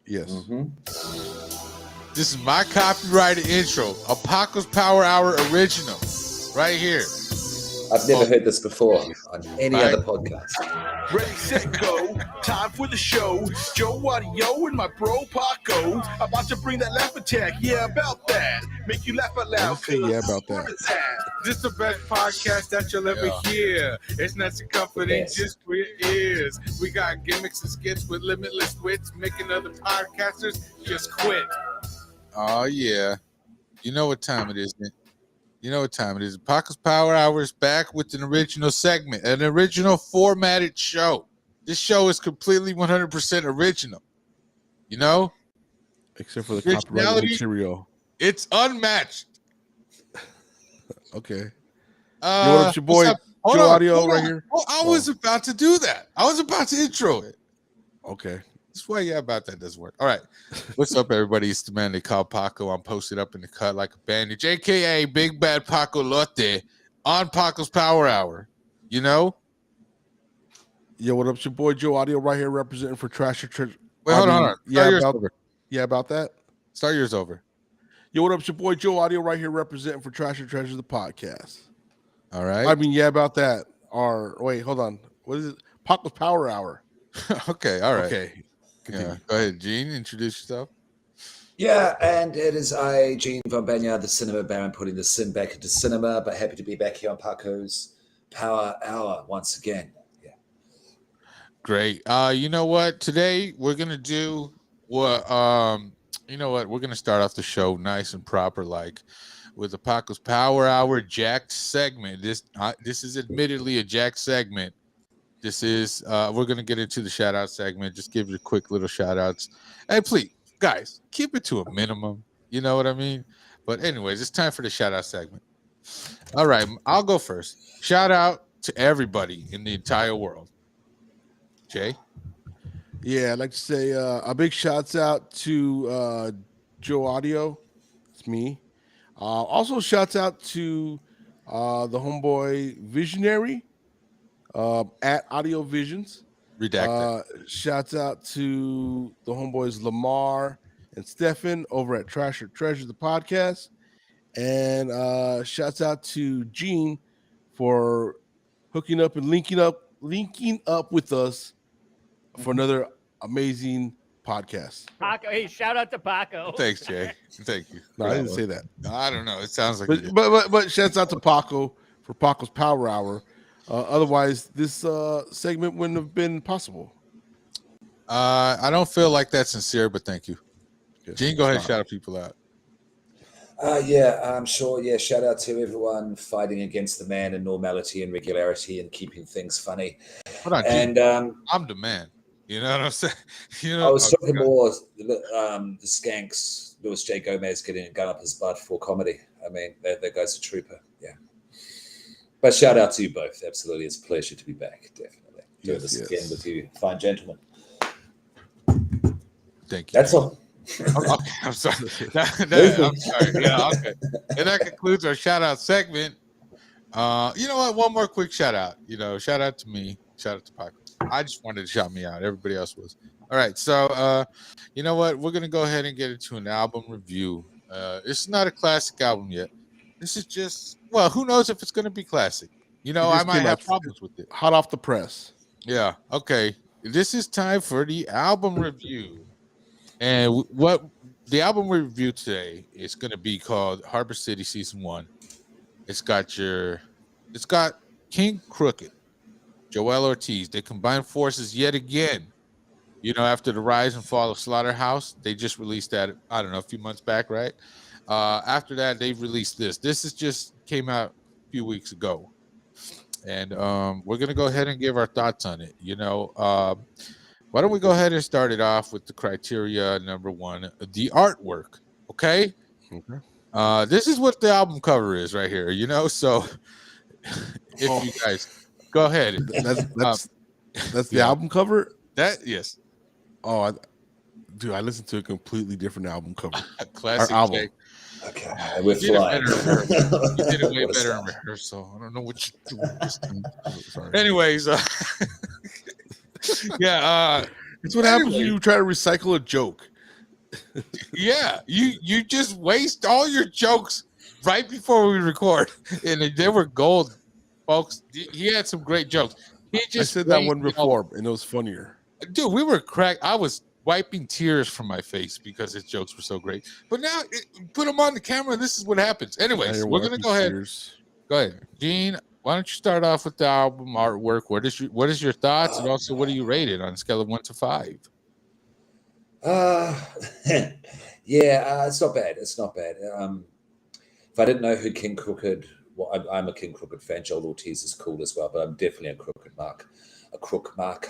Yes. This is my copyrighted intro, a Paco's Power Hour original, right here. I've never heard this before on any other podcast. Ready, set, go. Time for the show. Joe Audio and my bro Paco. About to bring that laugh attack. Yeah, about that. Make you laugh out loud. Say yeah about that. This is the best podcast that you'll ever hear. It's not comforting just for your ears. We got gimmicks and skits with limitless wits, making other podcasters just quit. Oh, yeah. You know what time it is, man. You know what time it is. Paco's Power Hour is back with an original segment, an original formatted show. This show is completely 100% original. You know? Except for the copyrighted material. It's unmatched. Okay. What's your boy, Joe Audio, right here? Well, I was about to do that. I was about to intro it. Okay. That's why, about that doesn't work. All right. What's up, everybody? It's the man they call Paco. I'm posted up in the cut like a bandage, a.k.a. Big Bad Paco Lotte on Paco's Power Hour. You know? Yo, what up? It's your boy, Joe Audio, right here representing for Trash or Treasure. Wait, hold on. About that? Start yours over. Yo, what up? It's your boy, Joe Audio, right here representing for Trash or Treasure, the podcast. All right. About that. Or, wait, hold on. What is it? Paco's Power Hour. Okay, all right. Okay. Yeah. Go ahead, Gene. Introduce yourself. Yeah, and it is I, Gene Von Banya, the cinema baron, putting the sin back into cinema, but happy to be back here on Paco's Power Hour once again. Yeah. Great. You know what? Today we're gonna do what you know what? We're gonna start off the show nice and proper, like with the Paco's Power Hour jacked segment. This is admittedly a jacked segment. This is we're gonna get into the shout out segment. Just give you quick little shout outs. Hey, please, guys, keep it to a minimum. You know what I mean? But anyways, it's time for the shout out segment. All right, I'll go first. Shout out to everybody in the entire world. Jay? Yeah, I'd like to say a big shouts out to Joe Audio. It's me. Also shouts out to the homeboy Visionary. At Audio Visions. Redacted. Shouts out to the homeboys Lamar and Stefan over at Trash or Treasure, the podcast. And shouts out to Gene for hooking up and linking up with us for another amazing podcast. Paco, hey, shout out to Paco. Thanks, Jay. Thank you. No, I didn't say that. No, I don't know. It sounds like but shouts out to Paco for Paco's Power Hour. Otherwise, this segment wouldn't have been possible. I don't feel like that's sincere, but thank you. Yes, Gene, go ahead and shout out people out. I'm sure. Yeah, shout out to everyone fighting against the man and normality and regularity and keeping things funny. Hold on, and Gene, I'm the man. You know what I'm saying? You know, I was talking more the skanks, Louis J. Gomez getting a gun up his butt for comedy. I mean, that guy's a trooper. Yeah. But shout out to you both. Absolutely. It's a pleasure to be back. Definitely. Doing this again with you, fine gentlemen. Thank you. That's all. Okay, I'm sorry. I'm sorry. Yeah, okay. And that concludes our shout out segment. You know what? One more quick shout out. You know, shout out to me. Shout out to Paco. I just wanted to shout me out. Everybody else was. All right. So, you know what? We're going to go ahead and get into an album review. It's not a classic album yet. This is just, well, who knows if it's going to be classic. You know, I might have problems with it. Hot off the press. Yeah. Okay. This is time for the album review. And what the album review today is going to be called Harbor City Season 1. It's got King Crooked, Joel Ortiz. They combined forces yet again. You know, after the rise and fall of Slaughterhouse, they just released that, I don't know, a few months back, right? After that, they've released this. This is just came out a few weeks ago. And we're going to go ahead and give our thoughts on it. You know, why don't we go ahead and start it off with the criteria number one, the artwork, okay? This is what the album cover is right here, you know? So if you guys go ahead. That's the album cover? Yes. Oh, I listened to a completely different album cover. Classic album. Jake. Okay, we're flying. You did it way better in rehearsal. I don't know what you're doing this time. Sorry. Anyways, yeah. It's what happens when you try to recycle a joke. Yeah, you just waste all your jokes right before we record, and they were gold, folks. He had some great jokes. He I just said that one wasted all. before, and it was funnier. Dude, we were cracked. I was wiping tears from my face because his jokes were so great. But now, put them on the camera, and this is what happens. Now Anyways, you're we're gonna wiping go ahead. tears. Go ahead, Gene. Why don't you start off with the album artwork? What is your thoughts, and also what do you rate it on a scale of 1 to 5? Yeah, it's not bad. It's not bad. If I didn't know who King Crooked, well, I'm a King Crooked fan. Joel Ortiz is cool as well, but I'm definitely a Crook Mark.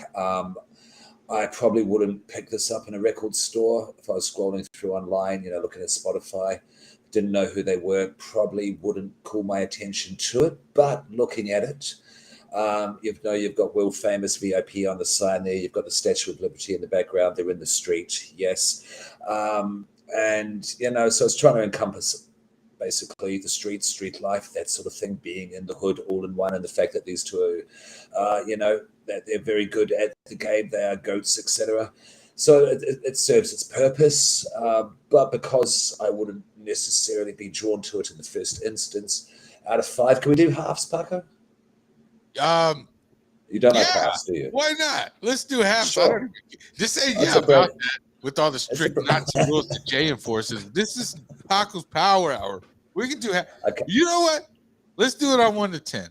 I probably wouldn't pick this up in a record store if I was scrolling through online, looking at Spotify. Didn't know who they were, probably wouldn't call my attention to it. But looking at it, you've got world famous VIP on the side there. You've got the Statue of Liberty in the background. They're in the street, yes, and so it's trying to encompass basically the street life, that sort of thing, being in the hood all in one, and the fact that these two are, that they're very good at the game. They are goats, etc. So it serves its purpose, but because I wouldn't necessarily be drawn to it in the first instance, out of 5, can we do halves, Paco? You don't like halves, do you? Why not? Let's do halves. Sure. Just say That's yeah a great- about that with all the strict Nazi rules that Jay enforces. This is Paco's Power Hour. We can do half. Okay. You know what? Let's do it on 1 to 10.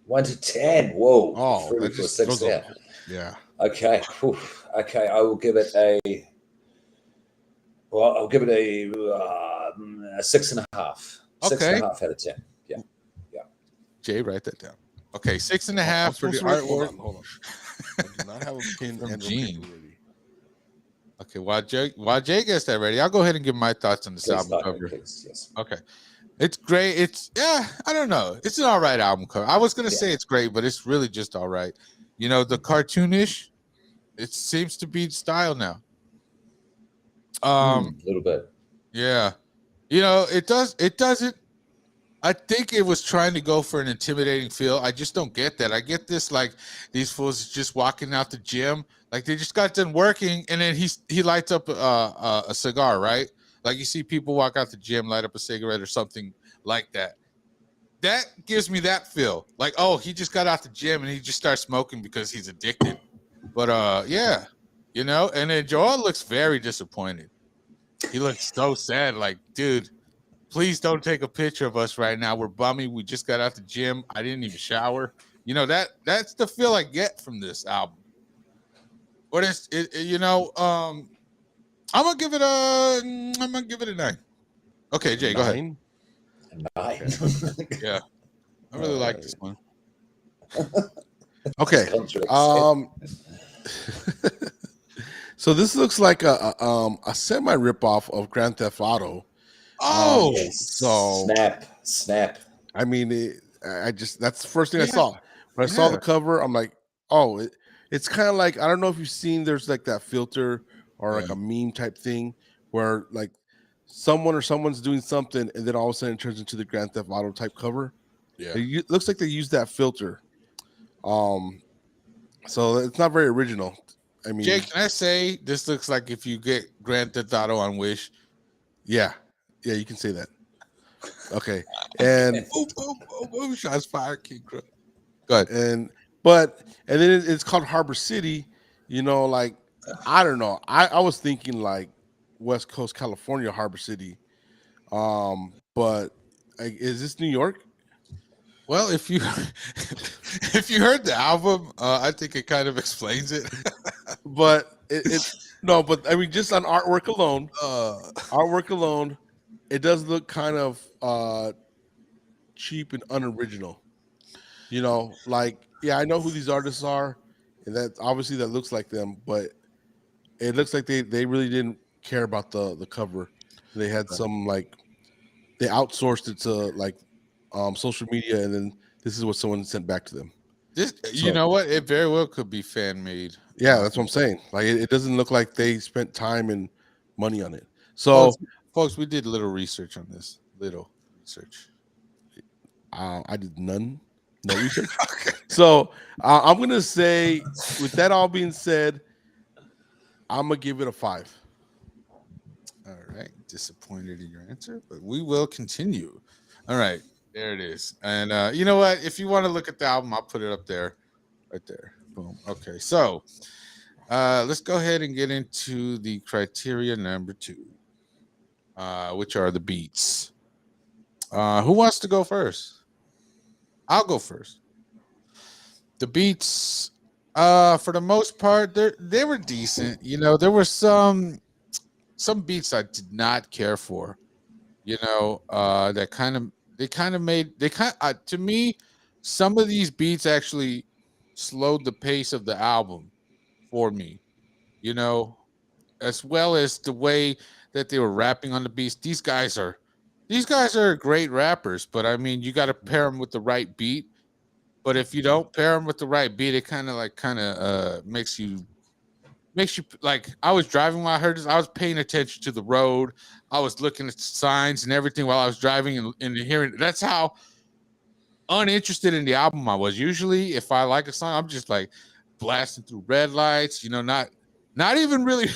1 to 10. Whoa. Oh, 3 that to just 6 goes there. up. Yeah. Okay. Whew. Okay. I will give it a 6.5. Okay. 6.5 out of 10. Yeah. Jay, write that down. Okay, 6.5 I'm for the supposed to write- artwork. Hold on. I do not have a pin From and a Gene. paper ready. Okay, while Jay gets that ready, I'll go ahead and give my thoughts on this Please, album Paco, cover. please. Yes. Okay. It's great. I don't know. It's an all right album cover. I was gonna say it's great, but it's really just all right. The cartoonish, it seems to be style now. A little bit. Yeah. It doesn't. I think it was trying to go for an intimidating feel. I just don't get that. I get this like these fools just walking out the gym, like they just got done working, and then he lights up a cigar, right? Like you see people walk out the gym, light up a cigarette or something like that. That gives me that feel. Like, oh, he just got out the gym and he just starts smoking because he's addicted. But yeah, and then Joel looks very disappointed. He looks so sad, like, dude, please don't take a picture of us right now. We're bummy. We just got out the gym. I didn't even shower. That's the feel I get from this album. But I'm gonna give it a 9. Okay, Jay, go ahead. 9? 9. Yeah, I really like this one. Okay. So this looks like a semi ripoff of Grand Theft Auto. Oh, so snap. I mean, that's the first thing I Yeah. saw when I saw Yeah. the cover. I'm like, oh, it's kind of like, I don't know if you've seen, there's like that filter or like Yeah. a meme type thing where like someone's doing something and then all of a sudden it turns into the Grand Theft Auto type cover. yeah. It looks like they used that filter. So it's not very original. I mean, Jay, can I say this looks like if you get Grand Theft Auto on Wish? yeah, you can say that. Okay, and Boom, shots fired, King Crook. Go ahead. and then it's called Harbor City. Like, I don't know. I was thinking like West Coast California Harbor City. But is this New York? Well, if you if you heard the album, I think it kind of explains it. But it's no, but I mean, just on artwork alone, it does look kind of cheap and unoriginal. Like, yeah, I know who these artists are, and that obviously that looks like them, but it looks like they really didn't care about the cover. They had some like they outsourced it to like social media, and then this is what someone sent back to them. You know what? It very well could be fan made. Yeah, that's what I'm saying. Like, it doesn't look like they spent time and money on it. So, folks, we did a little research on this. I did no research. Okay. So I'm gonna say, with that all being said, I'm gonna give it a 5. All right. Disappointed in your answer, but we will continue. All right. There it is. And you know what? If you want to look at the album, I'll put it up there. Right there. Boom. Okay. So let's go ahead and get into the criteria number 2, which are the beats. Who wants to go first? I'll go first. The beats, for the most part, they were decent. You know, there were some beats I did not care for. You know, that kind of made they kind to me, some of these beats actually slowed the pace of the album for me. You know, as well as the way that they were rapping on the beats. These guys are great rappers, but I mean, you got to pair them with the right beat. But if you don't pair them with the right beat, it kind of makes you like. I was driving while I heard this. I was paying attention to the road. I was looking at the signs and everything while I was driving and hearing. That's how uninterested in the album I was. Usually, if I like a song, I'm just like blasting through red lights. You know, not even really.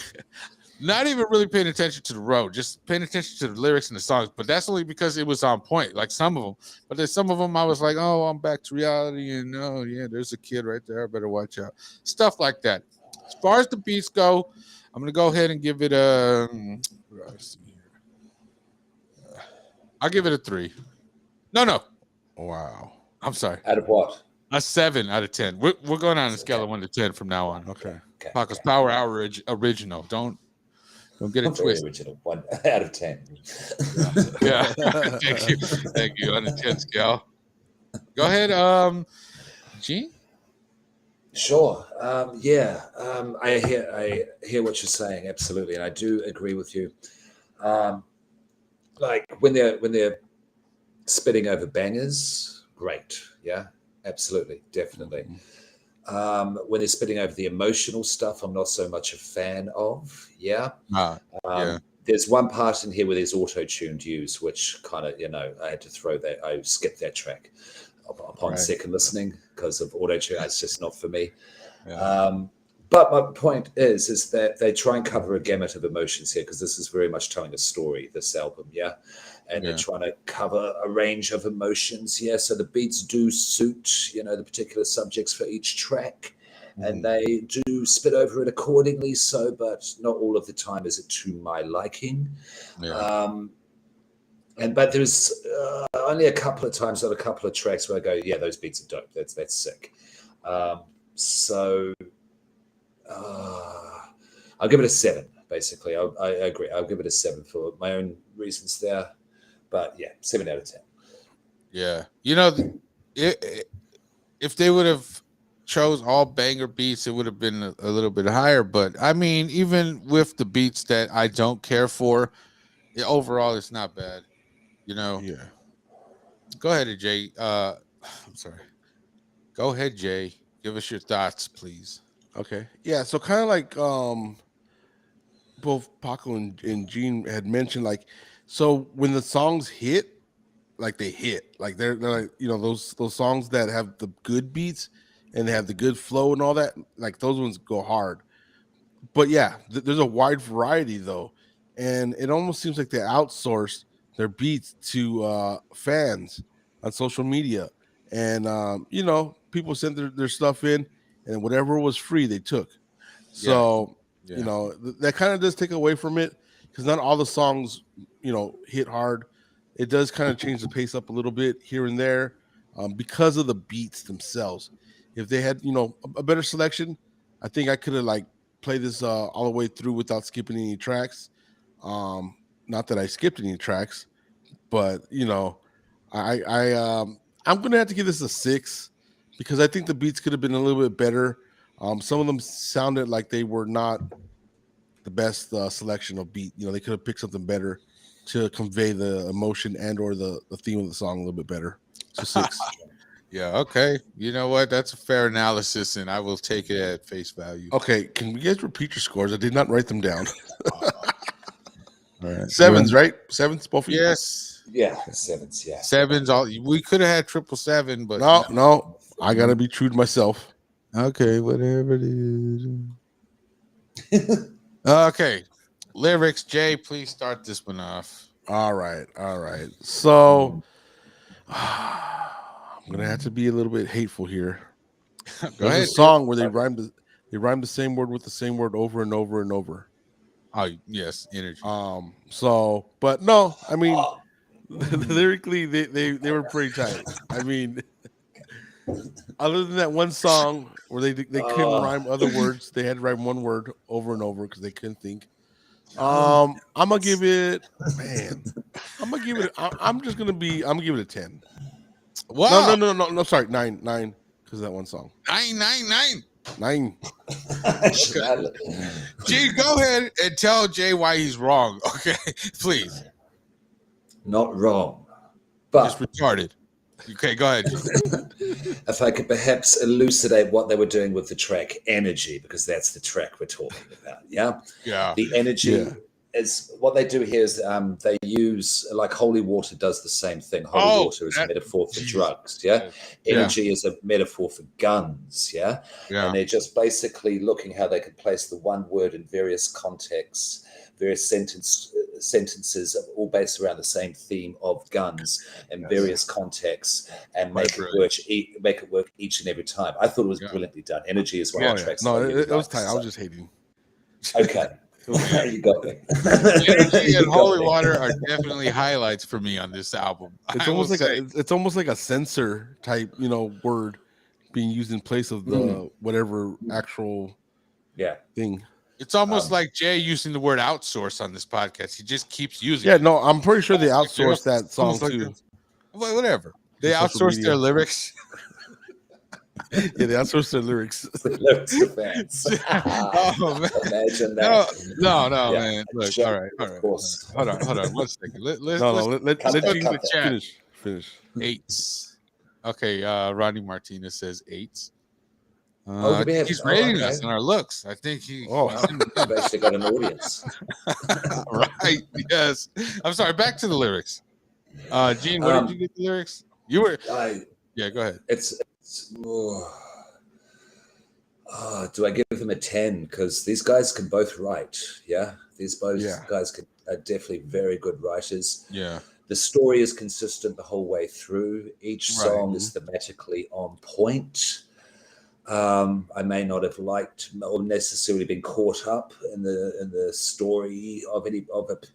Not even really paying attention to the road, just paying attention to the lyrics and the songs. But that's only because it was on point, like some of them. But there's some of them I was like, oh, I'm back to reality. And oh, yeah, there's a kid right there. I better watch out. Stuff like that. As far as the beats go, I'm going to go ahead and give it a. What do I see here? I'll give it a 3. No. Wow. I'm sorry. Out of what? A 7 out of 10. We're going on a scale of 1 to 10 from now on. Okay. Okay. Paco's Power Hour original. Don't get it Not very twisted. original. 1 out of 10. Yeah. Thank you on a 10 scale. Go ahead, Gene. Sure. I hear what you're saying, absolutely, and I do agree with you. Like when they're spitting over bangers, great. Yeah, absolutely, definitely. When they're spitting over the emotional stuff, I'm not so much a fan of. Yeah. Yeah. There's one part in here where there's auto-tuned use, which kind of, I had to throw that. I skipped that track upon second listening because of auto-tune. It's just not for me. Yeah. But my point is that they try and cover a gamut of emotions here because this is very much telling a story, this album, yeah? And they're trying to cover a range of emotions, yeah? So the beats do suit, the particular subjects for each track, and they do spit over it accordingly, but not all of the time is it to my liking. Yeah. But there's only a couple of times on a couple of tracks where I go, yeah, those beats are dope. That's sick. I'll give it a 7, basically. I agree. I'll give it a 7 for my own reasons there. But yeah, 7 out of 10. Yeah. If they would have chose all banger beats, it would have been a little bit higher. But I mean, even with the beats that I don't care for, overall, it's not bad. Yeah. Go ahead, Jay. I'm sorry. Go ahead, Jay. Give us your thoughts, please. Okay. Yeah. So kind of like both Paco and Gene had mentioned, like, so when the songs hit, like they hit, like they're like, those songs that have the good beats and they have the good flow and all that, like those ones go hard. But yeah, there's a wide variety though, and it almost seems like they outsourced their beats to fans on social media, and people sent their stuff in, and whatever was free they took. So Yeah. that kind of does take away from it because not all the songs hit hard. It does kind of change the pace up a little bit here and there because of the beats themselves. If they had a better selection, I think I could have like played this all the way through without skipping any tracks. Not that I skipped any tracks, but I'm gonna have to give this a 6 because I think the beats could have been a little bit better. Some of them sounded like they were not the best selection of beat. They could have picked something better to convey the emotion and or the theme of the song a little bit better. So 6. Yeah. Okay. You know what? That's a fair analysis, and I will take it at face value. Okay, can you guys repeat your scores? I did not write them down. All right. 7s, right? 7s, both of you? Yes. Yeah, 7s, yeah. 7s. All we could have had 777, but No. I gotta be true to myself. Okay, whatever it is. Okay. Lyrics, Jay, please start this one off. All right. So I'm gonna have to be a little bit hateful here. Go There's ahead. a song where they rhyme the same word with the same word over and over and over. Oh, yes, energy. So, but no, I mean, lyrically, they were pretty tight. I mean, other than that one song where they couldn't rhyme other words, they had to rhyme one word over and over because they couldn't think. I'm gonna give it, man. I'm gonna give it. I'm gonna give it a 10. Wow. No. Sorry, nine. Because of that one song. 999. 9. Okay. G, go ahead and tell Jay why he's wrong. Okay, please. Not wrong, but Just retarded. Okay, go ahead. G. if I could perhaps elucidate what they were doing with the track Energy, because that's the track we're talking about. Yeah. Yeah. The energy Yeah. is what they do here is they use, like holy water does the same thing. Holy water is a metaphor for drugs. Yeah. Energy is a metaphor for guns. Yeah. And they're just basically looking how they could place the one word in various contexts, various sentences all based around the same theme of guns in various contexts, and make it work each and every time. I thought it was brilliantly done. Energy is one of the tracks. No, it was tight. I was just hating. Okay. You got me. Energy and holy water are definitely highlights for me on this album. It's almost like a censor type, word being used in place of the whatever actual thing. It's almost like Jay using the word outsource on this podcast. He just keeps using it. Yeah, no, I'm pretty sure they outsourced that song too. Whatever. They outsourced their lyrics. Yeah, they outsourced their lyrics. Oh, man. Imagine that. No, man. Look, all right. Of course. Hold on 1 second. Let's finish. 8s. Okay, Ronnie Martinez says 8s. He's rating us on our looks. I think I've actually got an audience. Right. Yes. I'm sorry. Back to the lyrics. Gene, what did you get the lyrics? You were. Yeah. Go ahead. Do I give them a 10? Because these guys can both write. Yeah. These guys are definitely very good writers. Yeah. The story is consistent the whole way through. Each song is thematically on point. I may not have liked or necessarily been caught up in the story of a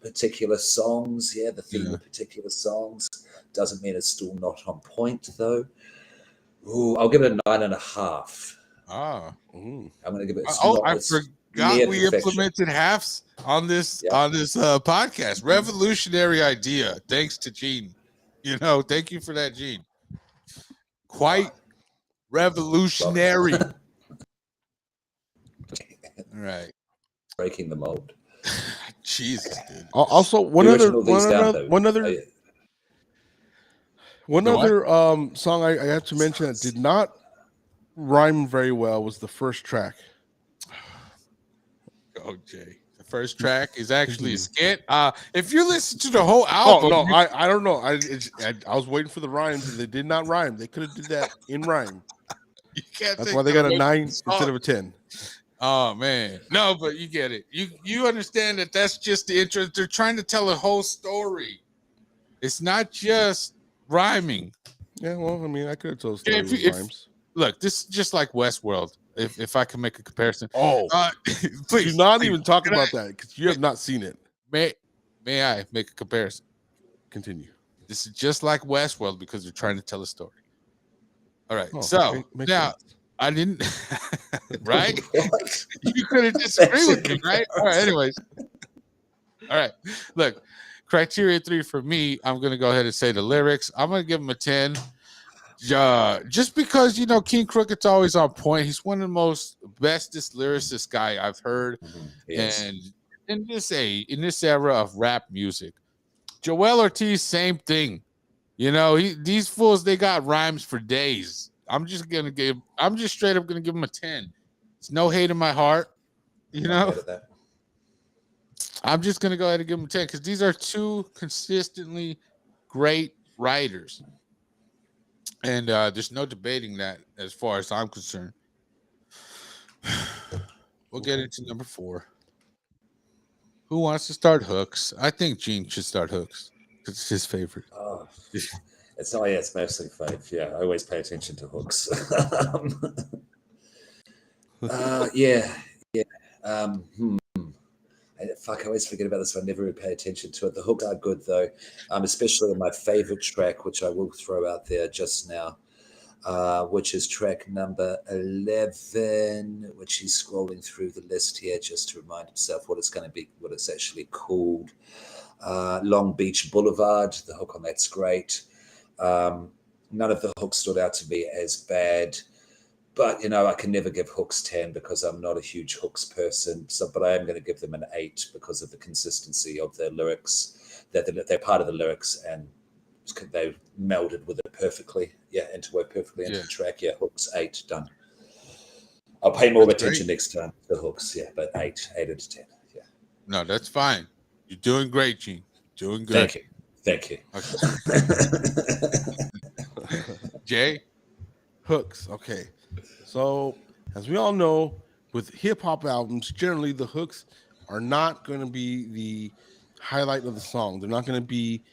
particular songs. Yeah, the theme of particular songs doesn't mean it's still not on point though. Ooh, I'll give it a 9.5. I'm gonna give it. I forgot we implemented halves on this podcast. Revolutionary idea. Thanks to Gene. Thank you for that, Gene. Quite revolutionary. All right. Breaking the mold. Jesus, dude. Also, one other song I have to mention that did not rhyme very well was the first track. Oh, Jay. The first track is actually a skit. If you listen to the whole album. Oh, no, I don't know. I was waiting for the rhymes and they did not rhyme. They could have did that in rhyme. That's why they got a 9 instead of a 10. Oh man, no, but you get it. You understand that that's just the intro. They're trying to tell a whole story. It's not just rhyming. Yeah, well, I mean, I could have told story with rhymes. Look, this is just like Westworld. If I can make a comparison. Please, do not even talk about that because you have not seen it. May I make a comparison? Continue. This is just like Westworld because they're trying to tell a story. All right, so now sense. I didn't, right? You could have disagreed with me, right? All right, anyways. All right, look, criteria 3 for me, I'm going to go ahead and say the lyrics. I'm going to give him a 10. Just because, King Crooked's always on point. He's one of the most bestest lyricist guy I've heard. Yes. And in this era of rap music, Joel Ortiz, same thing. These fools, they got rhymes for days. I'm just straight up gonna give him a 10. It's no hate in my heart, I'm just gonna go ahead and give him a 10 because these are two consistently great writers, and there's no debating that as far as I'm concerned. We'll get into number 4. Who wants to start hooks? I think Gene should start hooks. It's his favorite. Oh, it's mostly faith. Yeah, I always pay attention to hooks. Yeah. I always forget about this one. I never really pay attention to it. The hooks are good though, especially on my favorite track, which I will throw out there just now, which is track number 11, which he's scrolling through the list here just to remind himself what it's going to be, what it's actually called. Long Beach Boulevard. The hook on that's great. None of the hooks stood out to me as bad. But, I can never give hooks 10 because I'm not a huge hooks person. But I am going to give them an 8 because of the consistency of their lyrics. They're part of the lyrics and they melded with it perfectly. Yeah, work perfectly into the track. Yeah, hooks 8, done. I'll pay more attention next time to hooks. Yeah, but 8 out of 10. Yeah. No, that's fine. You're doing great, Gene. Doing good. Thank you. Okay. Jay? Hooks. Okay. So, as we all know, with hip hop albums, generally the hooks are not going to be the highlight of the song. They're not going to be,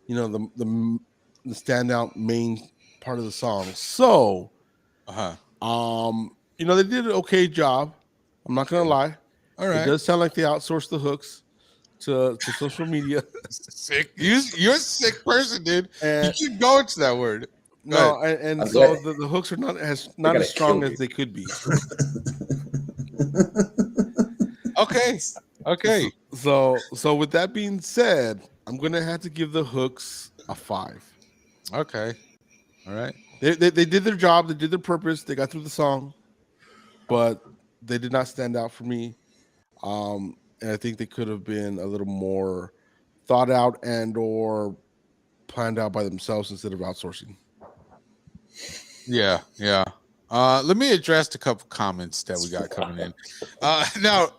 the standout main part of the song. So, they did an okay job. I'm not going to lie. All right. It does sound like they outsourced the hooks to social media. Sick. You're a sick person, dude. And you keep going to that word. No, and so the hooks are not as strong as they could be. Okay. So with that being said, I'm gonna have to give the hooks a 5. Okay. All right. They did their job. They did their purpose. They got through the song, but they did not stand out for me. And I think they could have been a little more thought out and or planned out by themselves instead of outsourcing. Yeah. Let me address a couple comments that we got coming in. Now,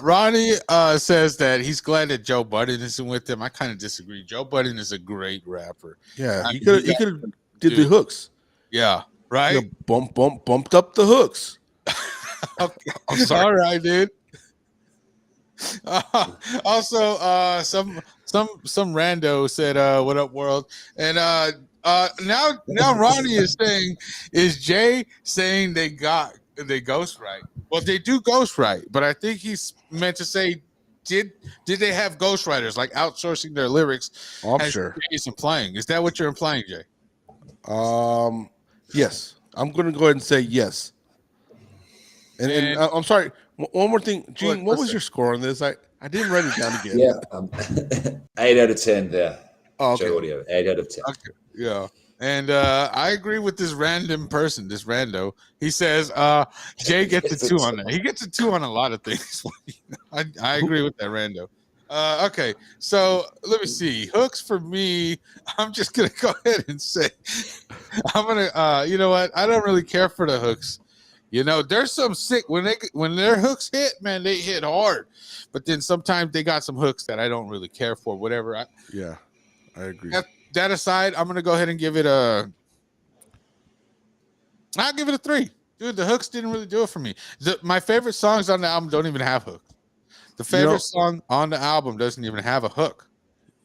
Ronnie says that he's glad that Joe Budden isn't with him. I kind of disagree. Joe Budden is a great rapper. Yeah, he could have did the hooks. Yeah, right. Bumped up the hooks. Okay. I'm sorry. All right, dude. Also, some rando said, "What up, world?" And now Ronnie is saying, is Jay saying they ghostwrite? Well, they do ghostwrite, but I think he's meant to say, did they have ghostwriters like outsourcing their lyrics? I'm sure. Jay's implying. Is that what you're implying, Jay? Yes. I'm going to go ahead and say yes. And I'm sorry. One more thing, Gene. What was your score on this? I didn't write it down again. Yeah, 8 out of 10 there. Oh, okay. Joe Audio, 8 out of 10. Okay. Yeah. And I agree with this random person, this rando. He says Jay gets a 2 on that. He gets a 2 on a lot of things. I agree with that rando. Okay, so let me see. Hooks for me, I'm just gonna go ahead and say I'm gonna you know what? I don't really care for the hooks. There's some sick when their hooks hit, man, they hit hard. But then sometimes they got some hooks that I don't really care for. Whatever. I agree. That aside, I'm gonna go ahead and give it I'll give it a 3. Dude, the hooks didn't really do it for me. My favorite songs on the album don't even have hooks. The favorite song on the album doesn't even have a hook.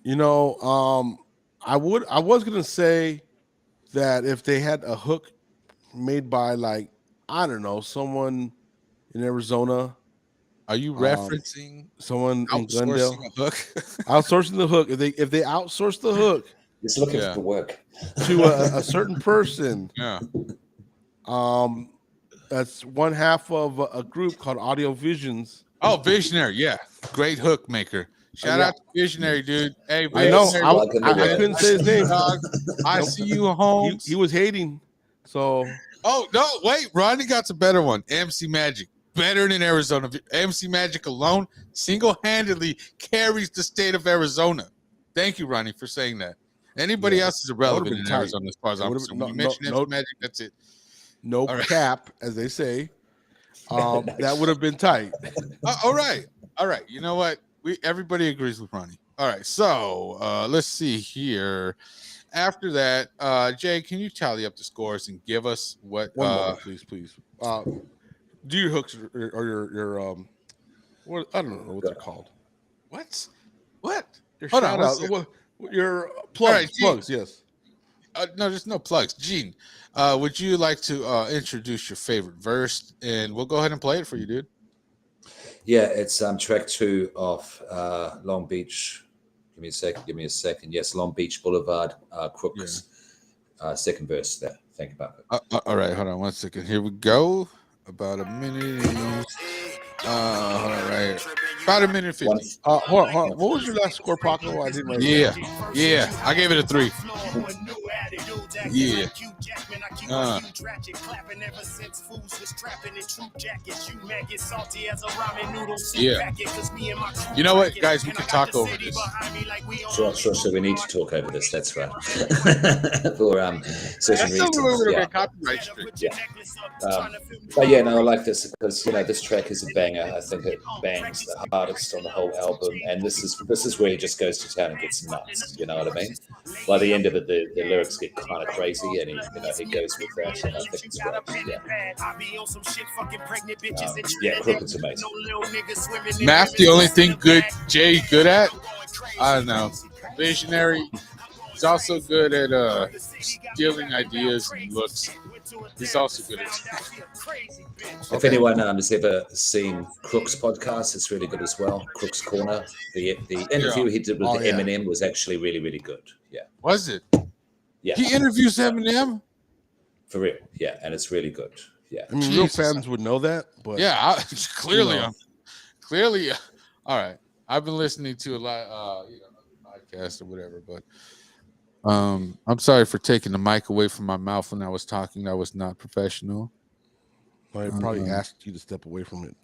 I was gonna say that if they had a hook made by someone in Arizona. Are you referencing someone in Glendale? A hook? Outsourcing the hook. If they outsource the hook, it's looking for work to a certain person. Yeah. That's one half of a group called Audio Visions. Oh, Visionary, yeah, great hook maker. Shout out to Visionary, dude. Hey, I know. I couldn't say his name. I see you, Holmes. He was hating. So. Oh no! Wait, Ronnie got a better one. MC Magic, better than Arizona. MC Magic alone, single-handedly carries the state of Arizona. Thank you, Ronnie, for saying that. Anybody else is irrelevant in Arizona as far as I'm concerned. When you mention MC Magic, that's it. No cap, as they say. That would have been tight. All right. You know what? Everybody agrees with Ronnie. All right. So let's see here. After that, Jay, can you tally up the scores and give us what? One more, please. Do your hooks or your what? I don't know what they're called. What? What? Your Hold on, shout one out. second. Your plugs. right, Gene. Plugs. Yes. No, there's no plugs. Gene, would you like to introduce your favorite verse? And we'll go ahead and play it for you, dude. Yeah, it's track 2 of Long Beach. Give me a second. Yes, Long Beach Boulevard, Crooks. Second verse there. Thank you, Paco. All right, hold on 1 second. Here we go. About a minute. Hold on, right. About a minute 50. Hold on. What was your last score, Paco? I didn't write it down. Yeah. I gave it a 3. Yeah. Yeah. You know what, guys? We can talk over this. Sure. We need to talk over this. That's right. For certain That's the only way reasons. we're Yeah. gonna get copyright straight. But yeah, no, I like this because this track is a banger. I think it bangs the hardest on the whole album, and this is where he just goes to town and gets nuts. You know what I mean? By the end of it, the lyrics get kind of crazy, and he goes with that, and I think it's great. Yeah, Crooked's amazing. Math, the only thing Jay good at? I don't know. Visionary. He's also good at stealing ideas and looks. He's also good at If anyone has ever seen Crook's podcast, it's really good as well. Crook's Corner. The interview he did with Eminem was actually really, really good. Yeah. Was it? Yeah. He interviews Eminem? For real. Yeah, and it's really good. Yeah. I mean, real fans would know that, but clearly. All right. I've been listening to a lot podcasts or whatever, but I'm sorry for taking the mic away from my mouth when I was talking. That was not professional. I probably asked you to step away from it.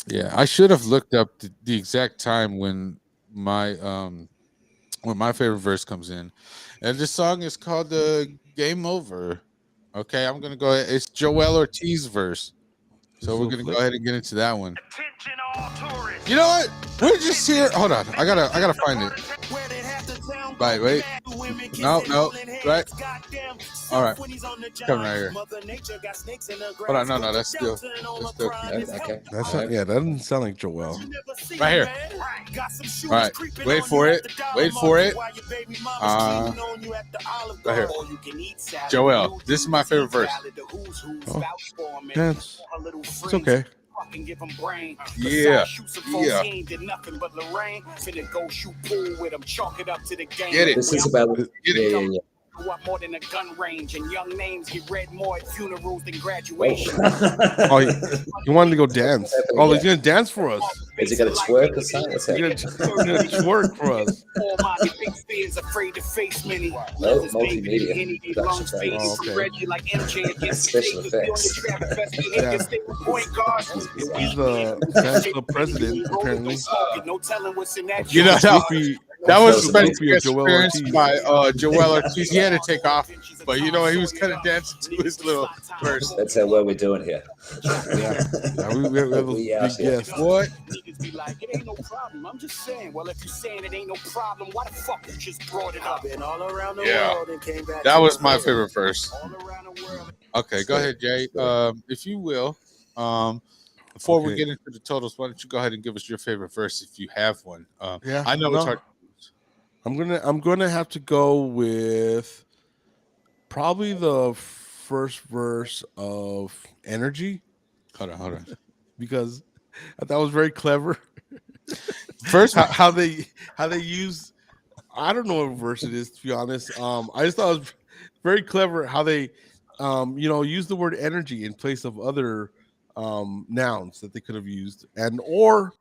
Yeah, I should have looked up the exact time when my favorite verse comes in, and this song is called "Game Over." Okay, I'm gonna go. It's Joel Ortiz's verse, so we're gonna go ahead and get into that one. You know what? We're just here. Hold on, I gotta find it. Right, wait. No, right. All right, coming right here. Hold on, no, that's still. Okay. That's not, that doesn't sound like Joel. Right here. All right, wait for it. Right here. Joel, this is my favorite verse. Oh, it's okay. Yeah. Get it. This is about yeah. More than a gun range, and young names get read more at funerals than graduation. Oh, he wanted to go dance. Oh, he's gonna dance for us. Is he gonna twerk or something? What's He's gonna twerk for us. Multimedia production. Special effects. He's the president, apparently. You know that was the best Joel experience Ortiz. by Joel Ortiz. He had to take off, but he was kind of dancing to his little verse. That's how well we're doing here. Yeah, we have a big guest. What? It ain't no problem. I'm just saying. Well, if you're saying it ain't no problem, why the fuck you just brought it up? And all around the world and came back. That was my favorite verse. All around the world. Okay, go ahead, Jay. If you will, before we get into the totals, why don't you go ahead and give us your favorite verse if you have one? I know it's hard. I'm gonna have to go with probably the first verse of Energy. Hold on. Because I thought it was very clever. First, how they use, I don't know what verse it is, to be honest. I just thought it was very clever how they use the word energy in place of other nouns that they could have used, and or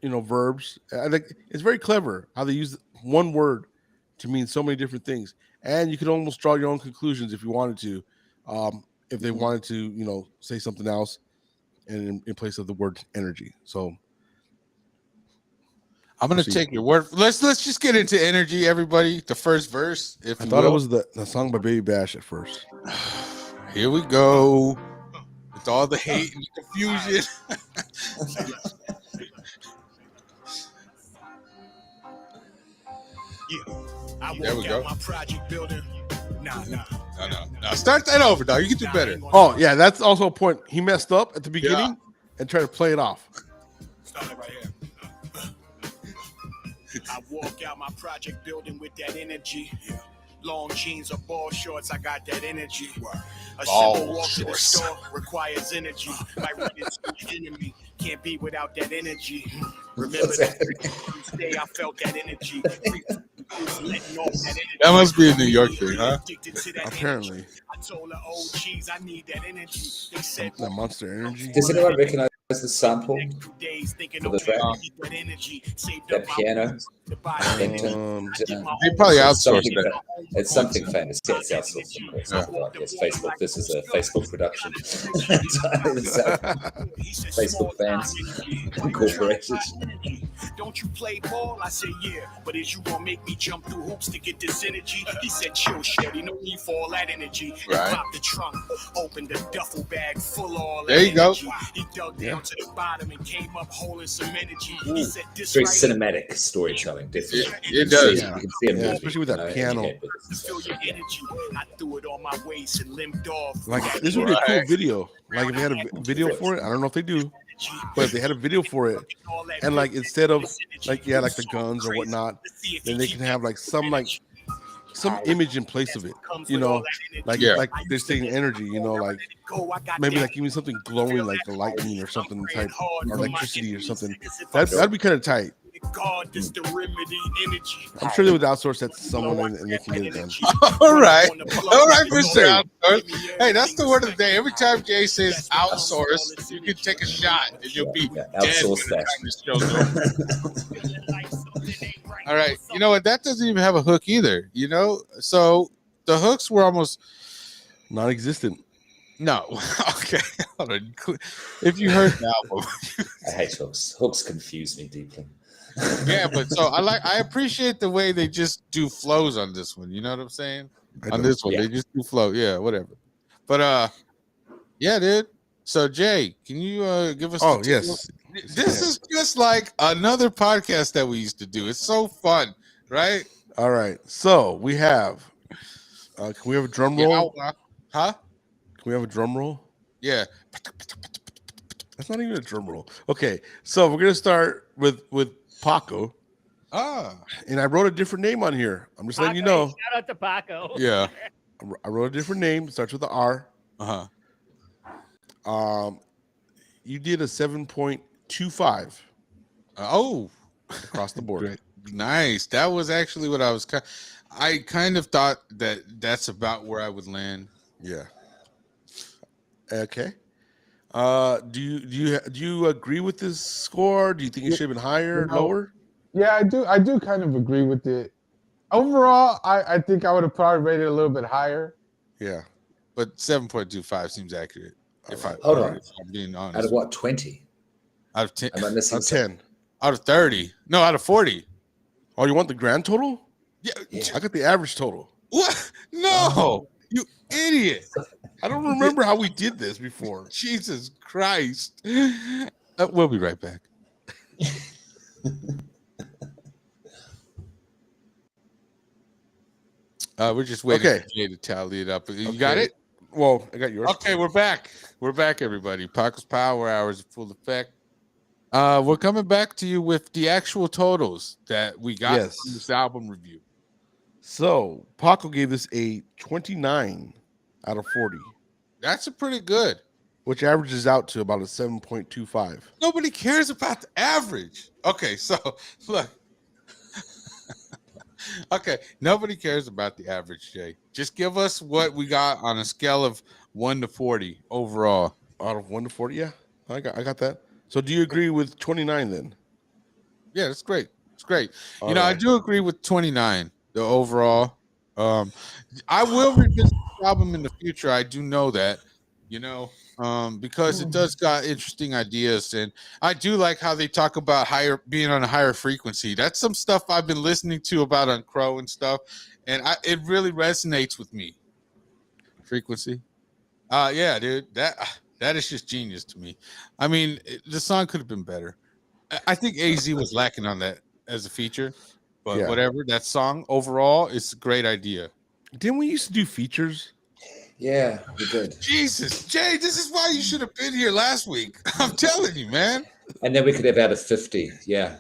verbs. I think it's very clever how they use one word to mean so many different things, and you could almost draw your own conclusions if you wanted to, if they wanted to say something else and in place of the word energy. So I'm gonna take your word. Let's just get into Energy, everybody. The first verse. If I thought it was the song by Baby Bash at first. Here we go with all the hate and confusion. There we go. No. Start that over, dog. You can do better. Oh yeah, that's also a point. He messed up at the beginning and tried to play it off. I walk out my project building with that energy. Yeah. Long jeans or ball shorts, I got that energy. A simple walk to the store requires energy. My run into the enemy can't be without that energy. Remember the first day I felt that energy. Letting off that energy. That must be a New York thing, huh? Addicted to that Apparently. energy. I told her, oh, geez, I need that energy. They said, That Monster Energy. Does anyone recognize the sample days thinking for the track? that energy saved That up my piano? They probably outsourced something, that. it's something famous. Yeah, it's outsourced, of course. Yeah. Yes, Facebook. This is a Facebook production. Facebook fans incorporated. Don't you play ball? I said, yeah, but is you gonna make me jump through hoops to get this energy? He said, chill, shorty, no need for all that energy. He Right. popped the trunk, opened the duffel bag full of all that There you go. energy. He dug down to the bottom and came up holding some energy. He said, this Very right cinematic storytelling, definitely. It does. You can see a movie, especially with that in piano. your head, but this is feel your energy. I threw it on my waist and limped off. Like this would be a cool video. Like if they had a video for it, I don't know if they do, but if they had a video for it, and like instead of like like the guns or whatnot, then they can have like some image in place of it. You know, like they're saying energy. You know, like maybe like even something glowing like the lightning or something type or electricity or something. That'd be kind of tight. God, this the remedy energy. I'm sure they would outsource that to someone and they can get it done. All right, Mr. Outsource. Hey, that's the word of the day. Every time Jay says outsource, you can take a shot and you'll be dead outsource by the that. time this show's over. All right, you know what? That doesn't even have a hook either. You know, so the hooks were almost non-existent. No, okay. Hold on. If you heard the album, I hate hooks. Hooks confuse me deeply. Yeah, but so I appreciate the way they just do flows on this one. You know what I'm saying? On this one, they just do flow. Yeah, whatever. But yeah, dude. So Jay, can you give us? Oh yes. This is just like another podcast that we used to do. It's so fun, right? All right. So we have. Can we have a drum roll? Huh? Can we have a drum roll? Yeah. That's not even a drum roll. Okay, so we're gonna start with Paco. And I wrote a different name on here. I'm just letting you know. Shout out to Paco. Yeah. I wrote a different name. It starts with the R. You did a 7.25. Oh, across the board. Great. Nice. That was actually what I kind of thought that's about where I would land. Yeah. Okay. Do you agree with this score? Do you think it should have been higher, lower? Yeah, I do. I do kind of agree with it. Overall, I think I would have probably rated it a little bit higher. Yeah, but 7.25 seems accurate. Hold on. If I'm being honest. Out of what, 20? Out of 10. Am I missing 10. Out of 30. No, out of 40. Oh, you want the grand total? Yeah. I got the average total. What? No, you idiot. I don't remember how we did this before. Jesus Christ. We'll be right back. We're just waiting for Jay to tally it up. You got it? Well, I got yours. Okay, we're back. We're back, everybody. Paco's Power Hour is in full effect. We're coming back to you with the actual totals that we got from this album review. So Paco gave this a 29 out of 40. That's a pretty good. Which averages out to about a 7.25. Nobody cares about the average. Okay, so look. Okay, nobody cares about the average, Jay. Just give us what we got on a scale of 1 to 40 overall. Out of 1 to 40, yeah. I got that. So do you agree with 29 then? Yeah, that's great. It's great. All you know, right. I do agree with 29, the overall. I will revisit the album in the future. I do know that, you know, because it does got interesting ideas, and I do like how they talk about being on a higher frequency. That's some stuff I've been listening to about on Crow and stuff, and it really resonates with me. Frequency, yeah, dude, that is just genius to me. I mean, the song could have been better. I think AZ was lacking on that as a feature, but whatever. That song overall is a great idea. Didn't we used to do features? Yeah, we did. Jesus, Jay, this is why you should have been here last week. I'm telling you, man. And then we could have out of 50. Yeah.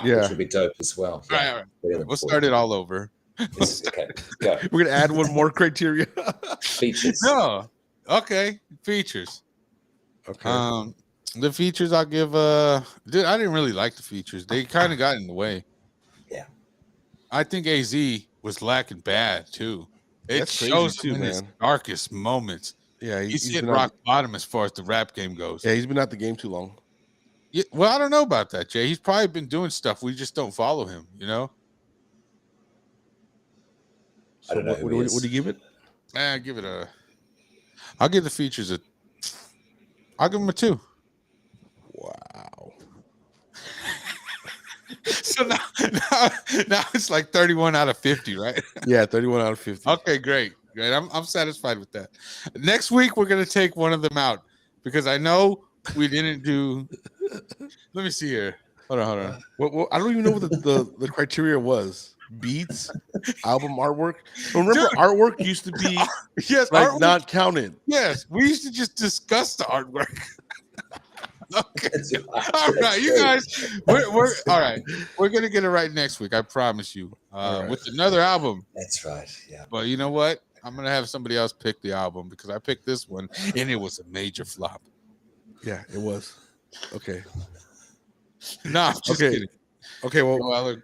Which Which would be dope as well. All right, all right. We'll start it all over. Okay, go. We're gonna add one more criteria. Features. No. Okay. Features. Okay. The features I'll give dude, I didn't really like the features. They kind of got in the way. Yeah. I think AZ was lacking bad too. It That's crazy shows too, him in his man. darkest moments. Yeah, He's hit been rock bottom as far as the rap game goes. Yeah, he's been out the game too long. Yeah, well, I don't know about that, Jay. He's probably been doing stuff. We just don't follow him, you know? I don't know. What do you give it? I'll give the features I'll give him a 2. Wow. So now it's like 31 out of 50, right? Yeah, 31 out of 50. Okay, great. I'm satisfied with that. Next week we're gonna take one of them out because I know we didn't do. Let me see here. Hold on. Well, I don't even know what the criteria was. Beats, album artwork. Remember, Dude. artwork used to be Yes, like artwork- not counted. Yes, we used to just discuss the artwork. Okay. All right, That's you great. guys. We're all right. We're gonna get it right next week. I promise you. right. With another album. That's right. Yeah. But you know what? I'm gonna have somebody else pick the album because I picked this one and it was a major flop. Yeah, it was. Okay. No, I'm just Okay. kidding. Okay. Well, Well,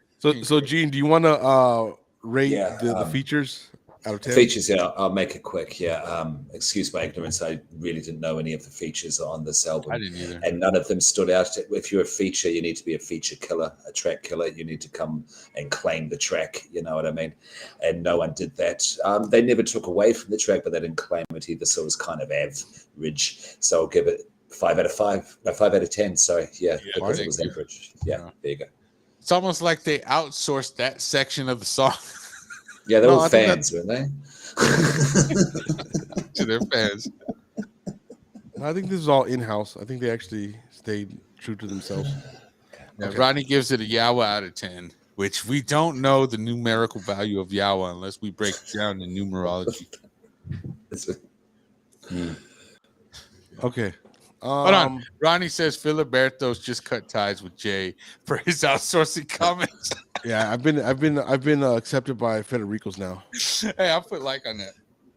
so Gene, do you want to rate Yeah, the features out of 10? Features, yeah, I'll make it quick. Yeah. Excuse my ignorance. I really didn't know any of the features on this album. I didn't either. And none of them stood out. If you're a feature, you need to be a feature killer, a track killer. You need to come and claim the track. You know what I mean? And no one did that. They never took away from the track, but they didn't claim it either. So it was kind of average. So I'll give it 5 out of 5. No, 5 out of 10. Sorry. Yeah, because it was thank you. average. Yeah, there you go. It's almost like they outsourced that section of the song Yeah, they're No, all I think fans, weren't they? to their fans. I think this is all in-house. I think they actually stayed true to themselves. Yeah, Okay. Rodney gives it a Yawa out of 10, which we don't know the numerical value of Yawa unless we break it down in numerology. Okay. Hold on. Ronnie says Filiberto's just cut ties with Jay for his outsourcing comments. Yeah, I've been accepted by Federico's now. Hey, I'll put like on that,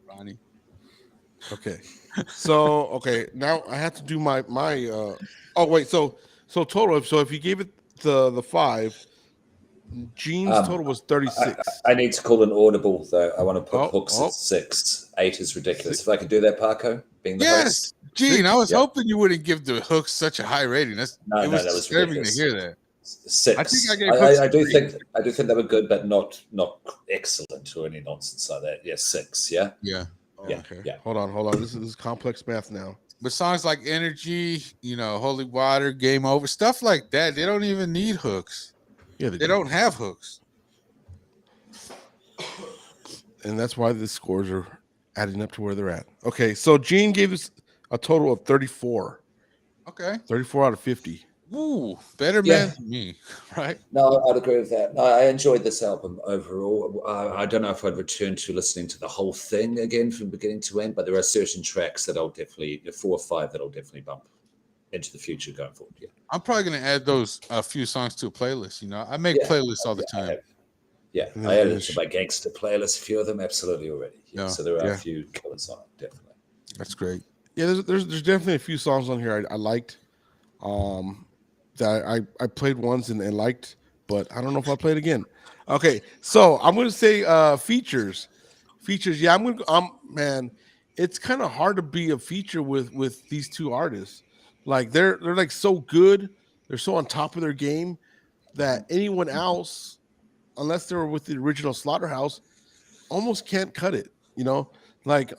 Ronnie. Okay. So okay, now I have to do my oh wait, so total, so if you gave it the 5, Gene's total was 36. I need to call an audible, though. I want to put Oh, hooks oh. at 6. 8 is ridiculous. If I could do that, Paco, being the host. Gene, I was Yeah. hoping you wouldn't give the hooks such a high rating. It No, was that was disturbing to ridiculous. hear that. 6. I think I gave hooks I do 3. think they were good, but not excellent or any nonsense like that. Yeah, 6. Yeah. Yeah. Yeah, Okay. yeah. Hold on. This is complex math now. But songs like Energy, Holy Water, Game Over, stuff like that, they don't even need hooks. Yeah, They don't have hooks. and that's why the scores are adding up to where they're at. Okay, so Gene gave us a total of 34. Okay. 34 out of 50. Ooh, better Yeah. man than me, right? No, I'd agree with that. No, I enjoyed this album overall. I don't know if I'd return to listening to the whole thing again from beginning to end, but there are certain tracks that I'll definitely, 4 or 5 that I'll definitely bump into the future going forward. Yeah. I'm probably gonna add those a few songs to a playlist. I make Yeah. playlists all the I time. have. Yeah, And I then added it finish. to my gangster playlist, a few of them absolutely already. Yeah, Yeah. so there are Yeah. a few killers on it, definitely. That's great. Yeah, there's definitely a few songs on here I liked. That I played once and liked, but I don't know if I'll play it again. Okay, so I'm gonna say features. Features, yeah, man, it's kind of hard to be a feature with these two artists. Like they're like so good, they're so on top of their game that anyone else, unless they were with the original Slaughterhouse, almost can't cut it, Like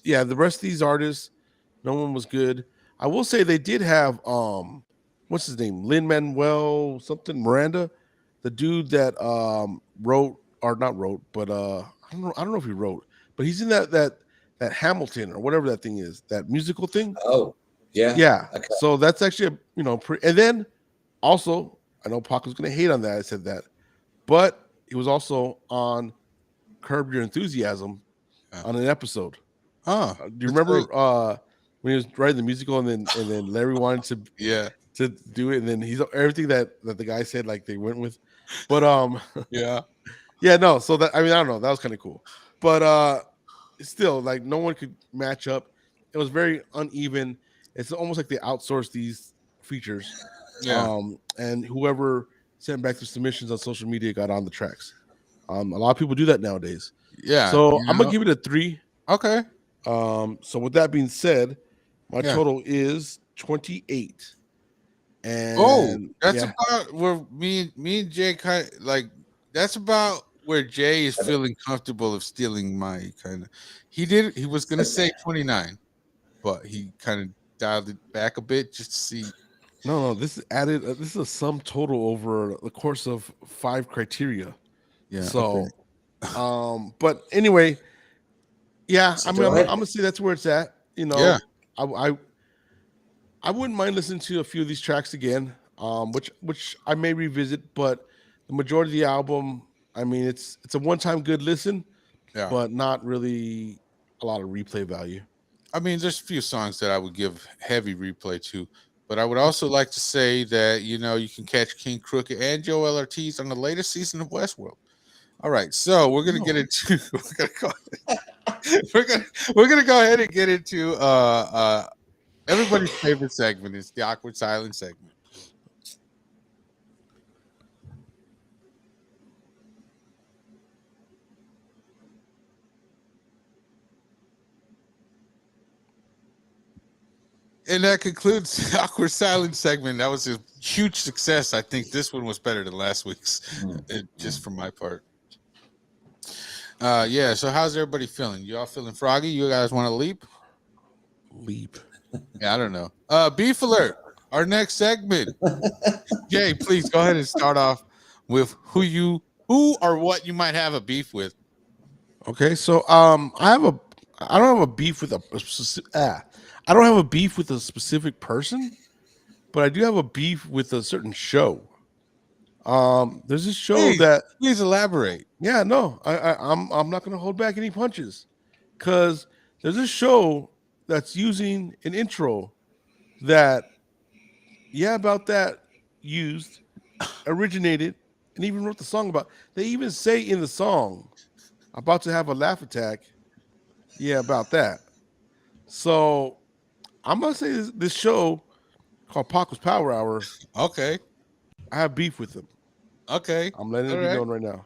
yeah, the rest of these artists, no one was good. I will say they did have what's his name? Lin-Manuel something Miranda, the dude that wrote or not wrote, but I don't know if he wrote, but he's in that Hamilton or whatever that thing is, that musical thing. Oh, yeah. Yeah. Okay. So that's actually and then also I know Paco's gonna hate on that. I said that, but he was also on Curb Your Enthusiasm on an episode. Oh, Do you remember when he was writing the musical and then Larry wanted yeah, to do it and then he's everything that the guy said like they went with, but yeah, yeah, no. So that I mean I don't know, that was kind of cool, but still like no one could match up. It was very uneven. It's almost like they outsourced these features, yeah. and whoever sent back the submissions on social media got on the tracks. A lot of people do that nowadays. Yeah, So I'm gonna give it a 3. Okay. So with that being said, my Yeah. total is 28. Oh, And that's yeah, about where me and Jay kind of like. That's about where Jay is feeling comfortable of stealing my kind of. He was gonna say 29, but he kind of dialed it back a bit just to see. no, this is added. This is a sum total over the course of 5 criteria. Yeah. So, but anyway, yeah, I mean, I'm gonna say that's where it's at. You know, Yeah. I wouldn't mind listening to a few of these tracks again, which I may revisit, but the majority of the album, I mean, it's a one-time good listen, Yeah. but not really a lot of replay value. I mean, there's a few songs that I would give heavy replay to, but I would also like to say that you can catch King Crooked and Joe Ortiz on the latest season of Westworld. All right, so we're gonna get into we're gonna go ahead and get into everybody's favorite segment. It's the awkward silence segment. And that concludes the awkward silence segment. That was a huge success. I think this one was better than last week's, just from my part. Yeah. So how's everybody feeling? You all feeling froggy? You guys want to leap? Leap. Yeah, I don't know. Beef alert. Our next segment. Jay, please go ahead and start off with who or what you might have a beef with. Okay, so I don't have a beef with I don't have a beef with a specific person, but I do have a beef with a certain show. There's this show Please elaborate. yeah, no, I'm not gonna hold back any punches, because there's this show that's using an intro that about that used, originated, and even wrote the song about. They even say in the song, about to have a laugh attack. Yeah, about that. So I'm gonna say this show called Paco's Power Hour. Okay. I have beef with them. Okay. I'm letting it be known right now.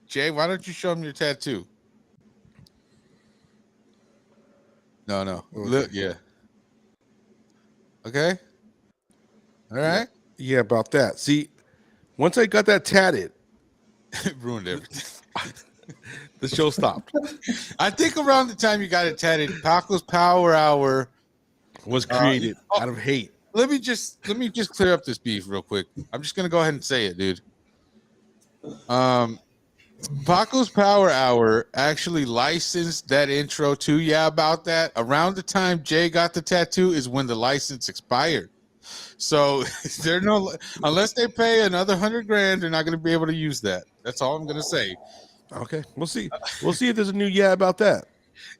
Jay, why don't you show him your tattoo? No. Okay. Look, yeah. Okay. All right. Yeah, about that. See, once I got that tatted, It ruined everything. the show stopped. I think around the time you got it tatted, Paco's Power Hour Was created out of hate. Let me just clear up this beef real quick. I'm just gonna go ahead and say it, dude. Paco's Power Hour actually licensed that intro to About That. Around the time Jay got the tattoo is when the license expired. So they're unless they pay another $100,000, they're not gonna be able to use that. That's all I'm gonna say. Okay, we'll see. We'll see if there's a new About That.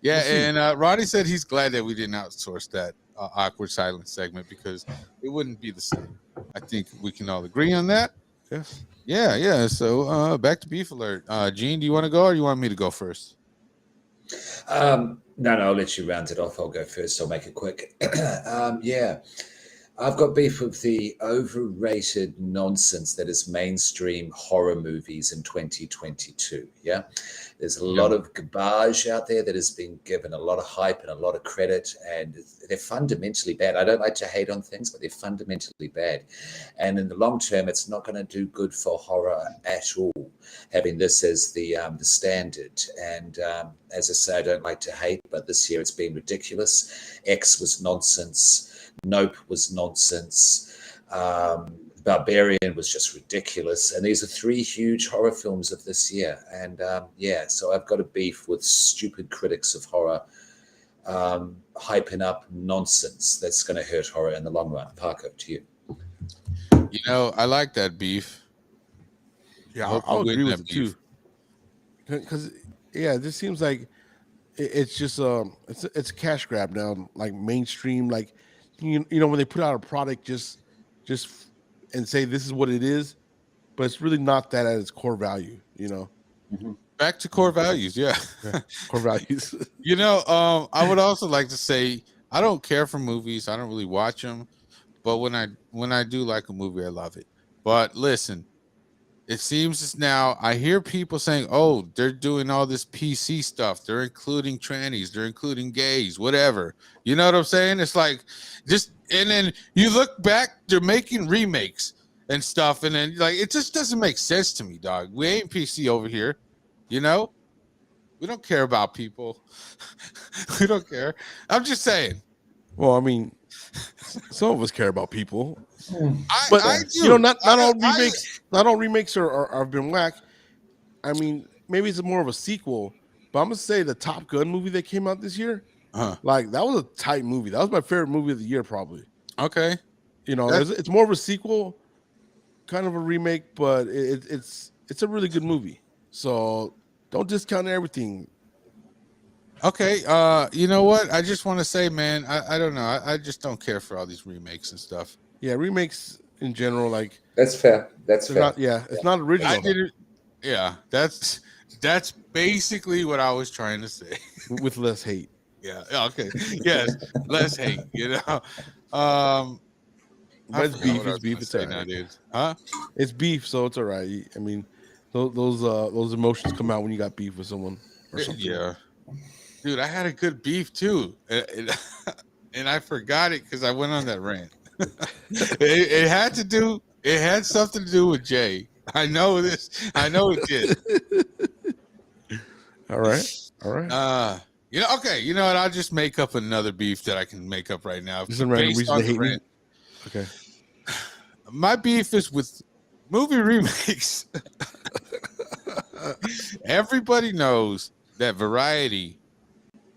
Yeah, We'll and Ronnie said he's glad that we didn't outsource that awkward silence segment because it wouldn't be the same. I think we can all agree on that. Yes. Yeah. So back to beef alert. Gene, do you want to go or you want me to go first? No, I'll let you round it off. I'll go first. I'll make it quick. Yeah. I've got beef with the overrated nonsense that is mainstream horror movies in 2022. Yeah. There's a lot of garbage out there that has been given a lot of hype and a lot of credit, and they're fundamentally bad. I don't like to hate on things, but they're fundamentally bad. And in the long term, it's not going to do good for horror at all, having this as the standard. And as I say, I don't like to hate, but this year it's been ridiculous. X was nonsense. Nope was nonsense. Barbarian was just ridiculous. And these are 3 huge horror films of this year. And so I've got a beef with stupid critics of horror hyping up nonsense that's going to hurt horror in the long run. Paco, to you. I like that beef. Yeah, I'll agree with it too. Because it just seems like it's just it's a cash grab now, like mainstream, like you know when they put out a product just and say this is what it is, but it's really not that at its core value, you know. Back to core values, yeah. Core values. You know, I would also like to say I don't care for movies. I don't really watch them, but when I do like a movie, I love it. But listen, it seems as now I hear people saying, "Oh, they're doing all this PC stuff. They're including trannies, they're including gays, whatever." You know what I'm saying? It's like just and then you look back, they're making remakes and stuff, and then like it just doesn't make sense to me, dog. We ain't PC over here, you know. We don't care about people. We don't care. I'm just saying. Well, I mean, some of us care about people, But but I do. you know, not all I- remakes, not all remakes are have been whack. I mean, maybe it's more of a sequel, but I'm gonna say the Top Gun movie that came out this year, like that was a tight movie. That was my favorite movie of the year, probably. Okay. You know, it's more of a sequel, kind of a remake, but it's a really good movie. So don't discount everything. Okay. You know what? I just want to say, man, I don't know. I just don't care for all these remakes and stuff. Yeah, remakes in general, like That's fair. That's they're fair. not. Yeah, it's not original. I didn't. Yeah, that's basically what I was trying to say. With less hate. Yeah. Okay. Yes. Less hate. You know. But it's I forgot beef. what I It's was beef. gonna It's say all now, right. dude. Huh? It's beef, so it's all right. I mean, those emotions come out when you got beef with someone or something. Yeah. Dude, I had a good beef too, and I forgot it because I went on that rant. it had to do. It had something to do with Jay. I know this. I know it did. All right. All right. You know. Okay. You know what? I'll just make up another beef that I can make up right now. Just a random based reason on to the hate me. rant. Okay. My beef is with movie remakes. Everybody knows that Variety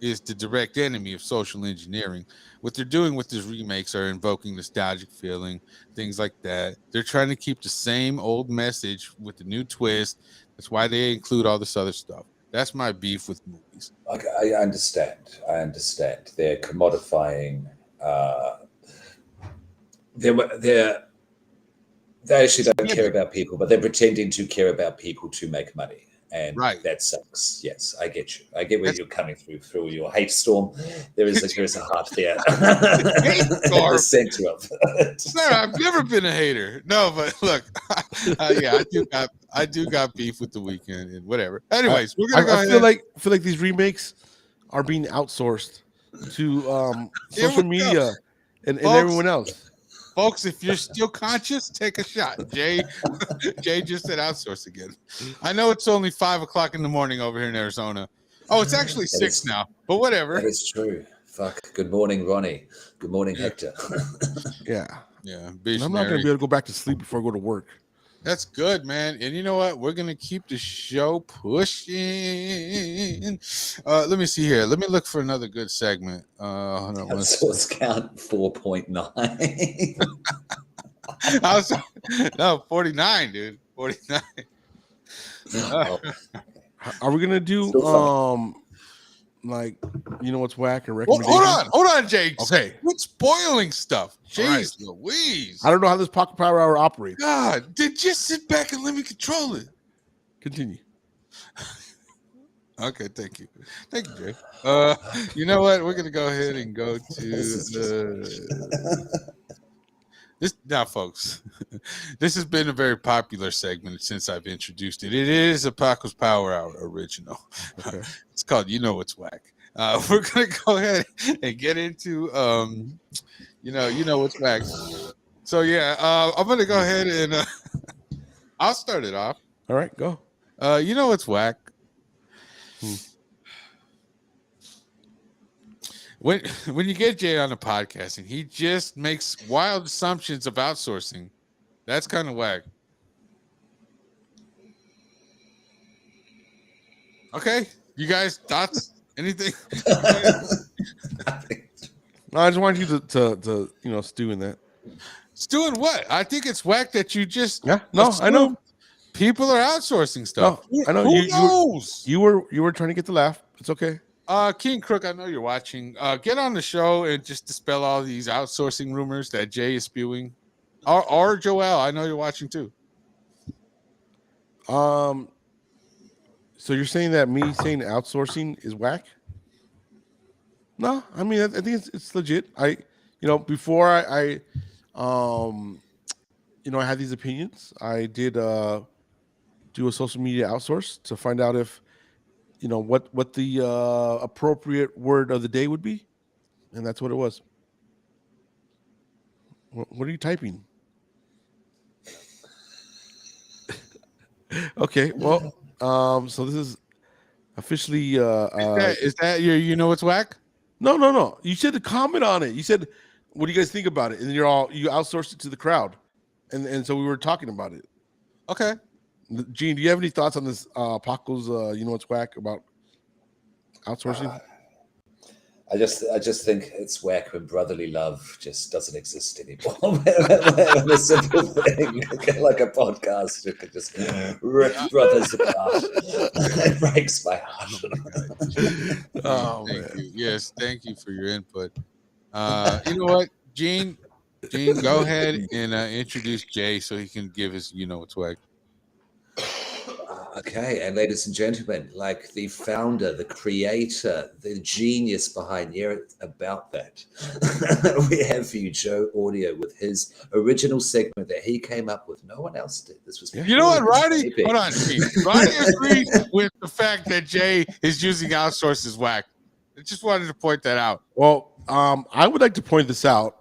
is the direct enemy of social engineering. What they're doing with these remakes are invoking nostalgic feeling, things like that. They're trying to keep the same old message with the new twist. That's why they include all this other stuff. That's my beef with movies. Okay, I understand. I understand. They're commodifying. They actually don't care about people, but they're pretending to care about people to make money, and that sucks. Yes, I get you. I get where you're coming through your hate storm. There is a heart there. Hate storm. The center of it. No, I've never been a hater. No, but look, yeah, I do got beef with The Weeknd and whatever. Anyways, we're gonna go ahead. I feel like these remakes are being outsourced to social media and everyone else. Folks, if you're still conscious, take a shot. Jay just said outsource again. I know it's only 5 o'clock in the morning over here in Arizona. Oh, it's actually 6 now, but whatever. That is true. Fuck. Good morning, Ronnie. Good morning, Hector. Yeah. Yeah. And I'm not going to be able to go back to sleep before I go to work. That's good, man. And you know what? We're going to keep the show pushing. Let me see here. Let me look for another good segment. Hold on. Source count 4.9. No, 49, dude. 49. Are we going to do like, you know what's whack or hold recommendation? on, Jake. Okay. Quit spoiling stuff. Jeez Right. Louise. I don't know how this Paco Power Hour operates. God, just sit back and let me control it. Continue. Okay, thank you, Jay. You know what? We're gonna go ahead and go to this now, folks. This has been a very popular segment since I've introduced it. It is a Paco's Power Hour original. Okay. It's called "You Know What's Whack." We're gonna go ahead and get into you know what's whack. So yeah, I'm gonna go ahead and I'll start it off. All right, go. You know what's whack? When you get Jay on the podcast and he just makes wild assumptions of outsourcing, that's kind of whack. Okay, you guys thoughts? Anything? No, I just want you to stew in that. Stew in what? I think it's whack that you just I know. People are outsourcing stuff. No, I know. Who knows? You were trying to get the laugh. It's okay. King Crook, I know you're watching. Get on the show and just dispel all these outsourcing rumors that Jay is spewing. Or Joel, I know you're watching too. So you're saying that me saying outsourcing is whack? No, I mean I think it's legit. Before I I had these opinions. I did do a social media outsource to find out if what the appropriate word of the day would be, and that's what it was. What are you typing? Okay, well, so this is officially. Is that your? You know what's whack? No. You said to comment on it. You said, "What do you guys think about it?" And you outsourced it to the crowd, and so we were talking about it. Okay. Gene, do you have any thoughts on this? Paco's, what's whack about outsourcing? I just think it's whack when brotherly love just doesn't exist anymore. When a simple thing like a podcast you could just rip brothers apart. It breaks my heart. Oh Thank man. you. Yes, thank you for your input. You know what, Gene, go ahead and introduce Jay so he can give his what's whack. Okay, and ladies and gentlemen, like the founder, the creator, the genius behind About That, we have for you Joe Audio with his original segment that he came up with. No one else did. This was You know what, Roddy? baby. Hold on, Steve. Roddy agreed with the fact that Jay is using outsource as whack. I just wanted to point that out. Well, I would like to point this out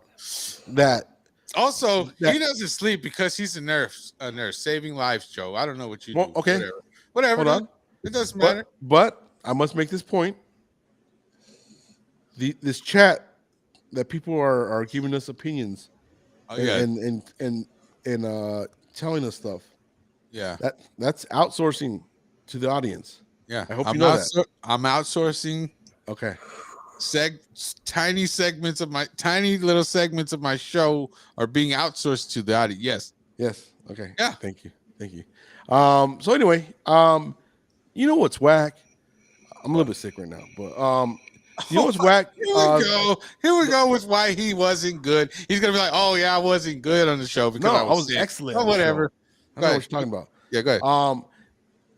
that Also, he doesn't sleep because he's a nurse, saving lives, Joe. I don't know what you do. Okay. Whatever. Hold on. It doesn't matter. But I must make this point. This chat that people are giving us opinions and telling us stuff. Yeah. That's outsourcing to the audience. Yeah. I hope you know that. I'm outsourcing. Okay. Tiny little segments of my show are being outsourced to the audience. Yes. Okay. Yeah. Thank you. So anyway, what's whack? I'm a little bit sick right now, but what's whack? Here we go with why he wasn't good. He's gonna be like, "Oh yeah, I wasn't good on the show because I was sick." Excellent. Oh, whatever. I know what you're talking about. Yeah, go ahead.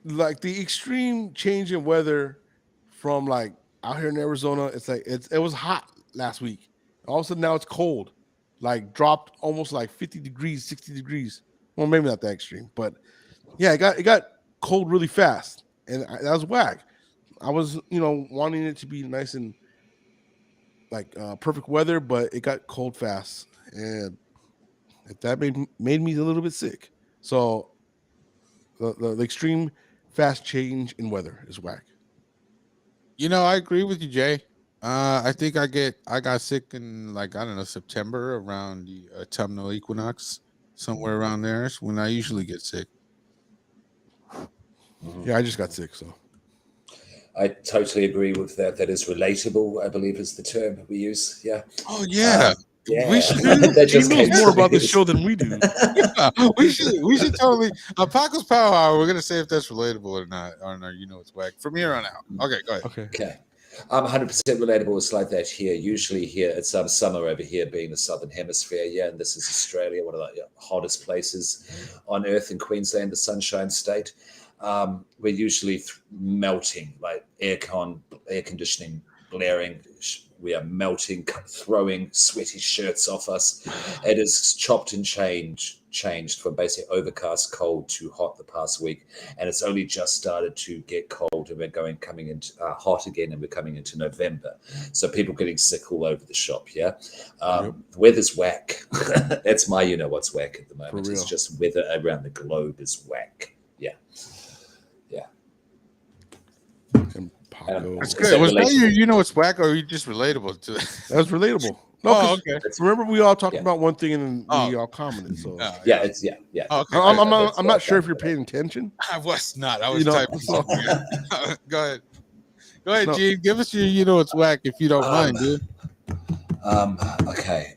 Like the extreme change in weather from like out here in Arizona, it's like it was hot last week. All of a sudden now it's cold, like dropped almost like 50 degrees, 60 degrees. Well, maybe not that extreme, but yeah, it got cold really fast, and that was whack. I was wanting it to be nice and like perfect weather, but it got cold fast, and that made me a little bit sick. So the extreme fast change in weather is whack. I agree with you, Jay. I think I got sick in September around the autumnal equinox, somewhere around there is when I usually get sick. Yeah, I just got sick, so I totally agree with that. That is relatable, I believe is the term we use. Yeah. Oh yeah. Yeah. We should. He knows more about the show than we do. Yeah, we should totally. Paco's Power Hour. We're gonna say if that's relatable or not on our it's whack from here on out. Okay, go ahead. Okay. 100% relatable. It's like that here. Usually here it's summer over here, being the southern hemisphere. Yeah, and this is Australia, one of the hottest places on earth in Queensland, the Sunshine State. We're usually melting, like air conditioning blaring. We are melting, throwing sweaty shirts off us. It is chopped and changed from basically overcast, cold to hot the past week, and it's only just started to get cold, and we're coming into hot again, and we're coming into November. So people getting sick all over the shop. Yeah, the weather's whack. That's my what's whack at the moment. It's just weather around the globe is whack. Yeah. And Paco. That's good. Was that it's whack, or are you just relatable to it? That was relatable. No, okay. Remember, we all talked about one thing and then we all commented. So yeah. Oh, okay. I'm not sure if you're paying attention. I was not. I was typing something. Go ahead, Gene. Give us your it's whack if you don't mind, dude. Okay.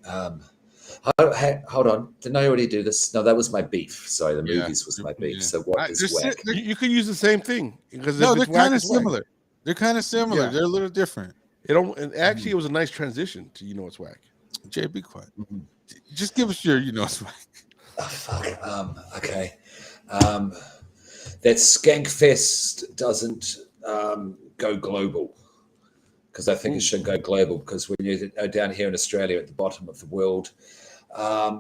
Hold on. Didn't I already do this? No, that was my beef. Sorry, the movies was my beef. So what is whack? You could use the same thing because they're kind of similar. They're kind of similar. Yeah. They're a little different. And actually, it was a nice transition to it's whack. Jay, be quiet. Mhm. Just give us your it's whack. Oh, fuck. Okay. That Skankfest doesn't go global because I think it should go global because when you're down here in Australia at the bottom of the world, I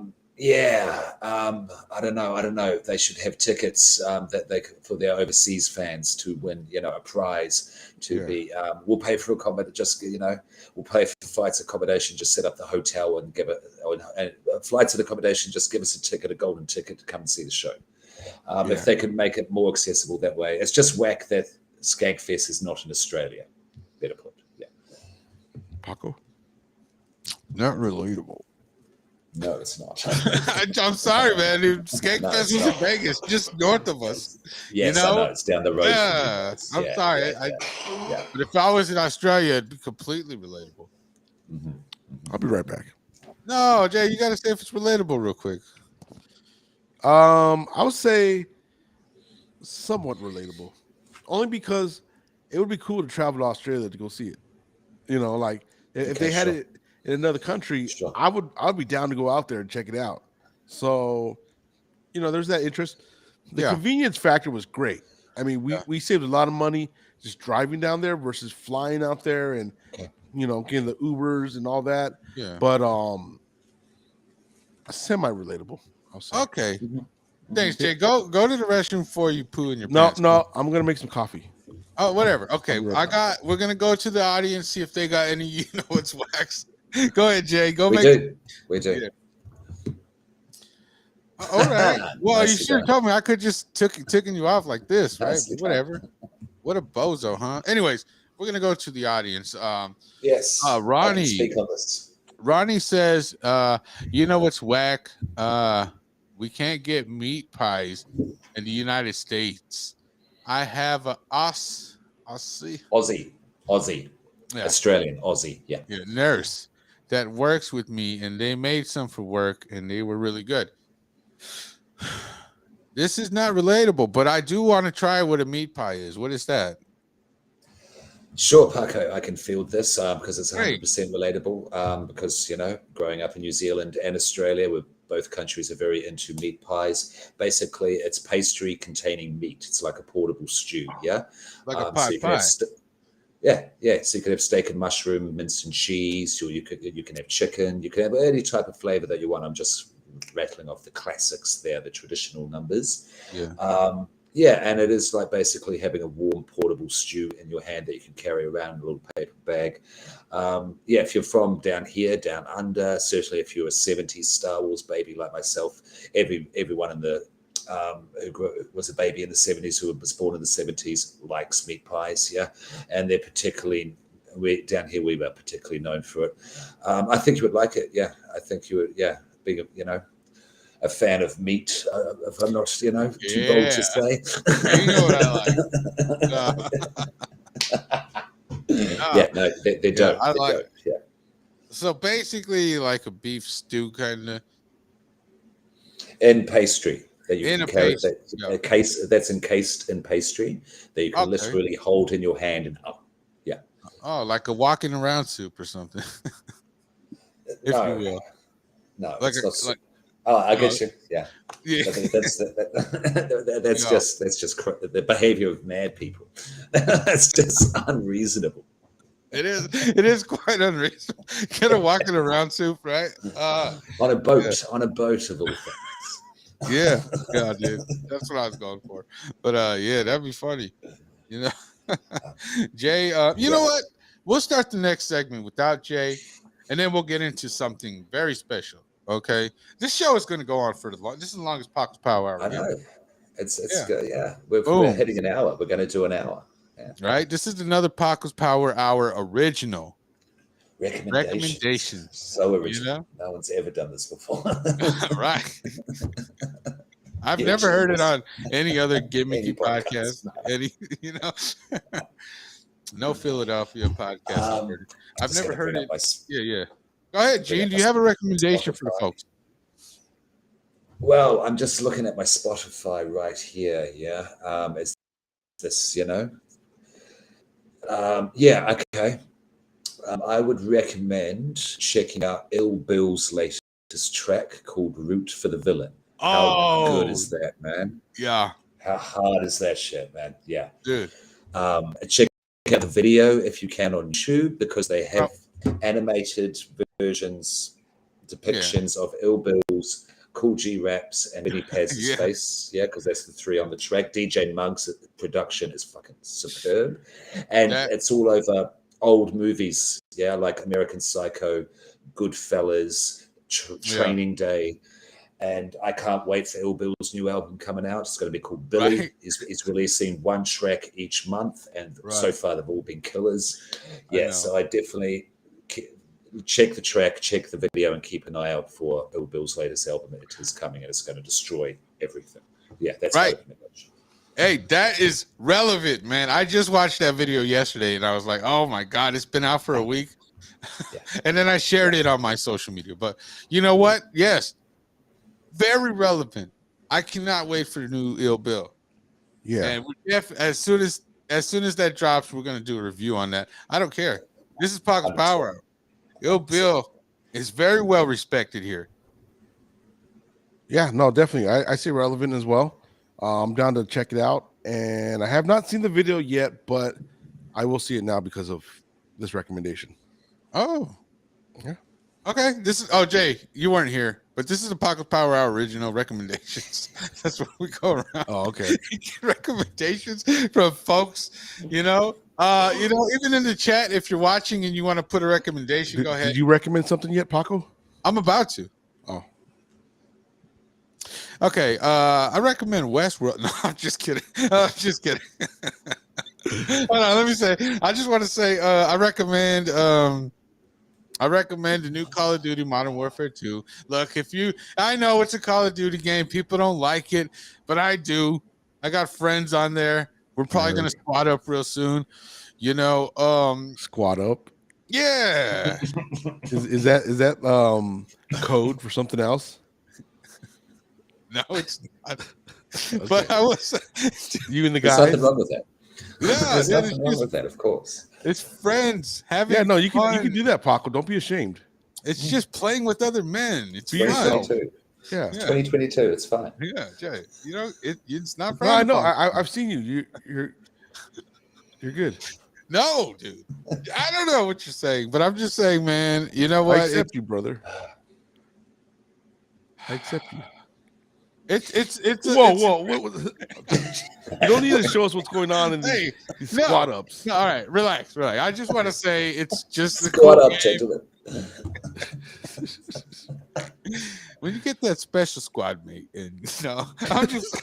don't know. They should have tickets that they for their overseas fans to win, a prize to be. We'll pay for accommodation. We'll pay for flights, accommodation. Just set up the hotel and give it flights and accommodation. Just give us a ticket, a golden ticket to come and see the show. If they could make it more accessible that way, it's just whack that Skankfest is not in Australia. Better put, yeah. Paco, Not relatable. No, it's not. I'm sorry, man. Skankfest was in Vegas, just north of us. Yes, I know it's down the road. Yeah, I'm sorry. But if I was in Australia, it'd be completely relatable. Mm-hmm. I'll be right back. No, Jay, you got to say if it's relatable real quick. I would say somewhat relatable, only because it would be cool to travel to Australia to go see it. If they had it in another country, I'd be down to go out there and check it out. So, there's that interest. The convenience factor was great. I mean, we saved a lot of money just driving down there versus flying out there and getting the Ubers and all that. Yeah. But semi relatable. Okay. Thanks, Jay. Go to the restroom before you poo in your No, pants. no, I'm gonna make some coffee. Oh, whatever. Okay, we're gonna go to the audience, see if they got any it's wax. Go ahead, Jay. We do. Yeah. All right. Well, you Nicely should have done. told me. I could just taken you off like this, right? Nicely But whatever. What a bozo, huh? anyways, we're gonna go to the audience. Yes. I can Ronnie. speak on this. Ronnie says, what's whack? We can't get meat pies in the United States. I have a Aussie, Australian Aussie. Yeah. nurse that works with me, and they made some for work, and they were really good. This is not relatable, but I do want to try what a meat pie is. What is that? Sure, Paco, I can field this because it's 100% Great. relatable. Because growing up in New Zealand and Australia, where both countries are very into meat pies. Basically, it's pastry containing meat. It's like a portable stew. Yeah, Like a pie so you can pie. have So you can have steak and mushroom, minced and cheese, or you can have chicken. You can have any type of flavor that you want. I'm just rattling off the classics there, the traditional numbers. Yeah. And it is like basically having a warm portable stew in your hand that you can carry around in a little paper bag. If you're from down here, down under, certainly if you're a 70s Star Wars baby like myself, everyone in the was a baby in the 70s who was born in the 70s likes meat pies, and they're particularly down here we were particularly known for it. I think you would like it, I think you would, being a fan of meat, if I'm not, too bold to say. You know what I like. They don't. I They like don't. Yeah. So basically, like a beef stew kind of. In pastry that you In can a carry, pastry, a case that's encased in pastry that you can literally hold in your hand and Oh, like a walking around soup or something. If you will. No, Like it's a- not. like- I get you. Yeah. Yeah. I think that's just the behavior of mad people. That's just unreasonable. It is quite unreasonable. Kind of walking around soup, right? On a boat of all things. Yeah, dude. That's what I was going for. But that'd be funny. Jay, you know what? We'll start the next segment without Jay, and then we'll get into something very special. Okay, this show is going to go on for this is the longest Paco's Power Hour. I know. It's Yeah. good. Yeah, we're hitting an hour. We're going to do an hour. Yeah. Right. This is another Paco's Power Hour original recommendations. So original. No one's ever done this before. Right. I've never heard it on any other gimmicky podcast. No Philadelphia podcast. I've never heard it. Yeah. Go ahead, Gene. Do you have a recommendation for the folks? Well, I'm just looking at my Spotify right here. Is this, Yeah, okay. I would recommend checking out Ill Bill's latest track called "Root for the Villain." How good Oh, is that, man? yeah, How hard is that shit, man? Yeah. dude. Check out the video if you can on YouTube because they Oh, have animated versions, yeah, depictions of Ill Bill's, Cool G Raps, and Vinny Paz's yeah. face. Yeah, because that's the three on the track. DJ Muggs' production is fucking superb, and That it's all over old movies. Yeah, like American Psycho, Goodfellas, yeah, Training Day. And I can't wait for Ill Bill's new album coming out. It's going to be called Billy. right, He's releasing one track each month, and so right. far they've all been killers. I Yeah, know. so I definitely check the track, check the video, and keep an eye out for Ill Bill's latest album. It is coming, and it's going to destroy everything. Yeah, that's my Right. recommendation. Hey, that is relevant, man. I just watched that video yesterday, and I was like, "Oh my god, it's been out for a week." Yeah. And then I shared it on my social media. But you know what? Yes, very relevant. I cannot wait for the new Ill Bill. Yeah. And as soon as that drops, we're gonna do a review on that. I don't care. This is Paco's Power Hour. Ill Bill is very well respected here. Yeah, no, definitely. I see relevant as well. I'm down to check it out. And I have not seen the video yet, but I will see it now because of this recommendation. Oh, Yeah. okay. This is Jay. You weren't here, but this is the Paco's Power Hour original recommendations. That's what we go around. Oh, okay. Recommendations from folks. Even in the chat, if you're watching and you want to put a recommendation, go ahead. Did you recommend something yet, Paco? I'm about to. Oh. Okay, I recommend Westworld. No, I'm just kidding. I'm just kidding. Hold on, let me say. I just want to say I recommend the new Call of Duty Modern Warfare 2. Look, I know it's a Call of Duty game. People don't like it, but I do. I got friends on there. We're probably gonna squad up real soon. Squad up. Yeah. Is that code for something else? No, it's not. Okay. But I was you and the There's guys. nothing wrong with that. Yeah, There's nothing wrong with that, of course. It's friends having. Yeah, no, you fun. can do that, Paco. Don't be ashamed. It's just playing with other men. It's fun. 2022. Yeah. 2022. It's fine. Yeah, Jay. It's not. No, I know. I've seen you. You're good. No, dude. I don't know what you're saying, but I'm just saying, man. You know what? I accept you, brother. I accept you. It's whoa. You don't need to show us what's going on in these squad ups. No, all right, relax. I just want to say it's just the Squad cool up, gentlemen. when you get that special squad mate, and I'm just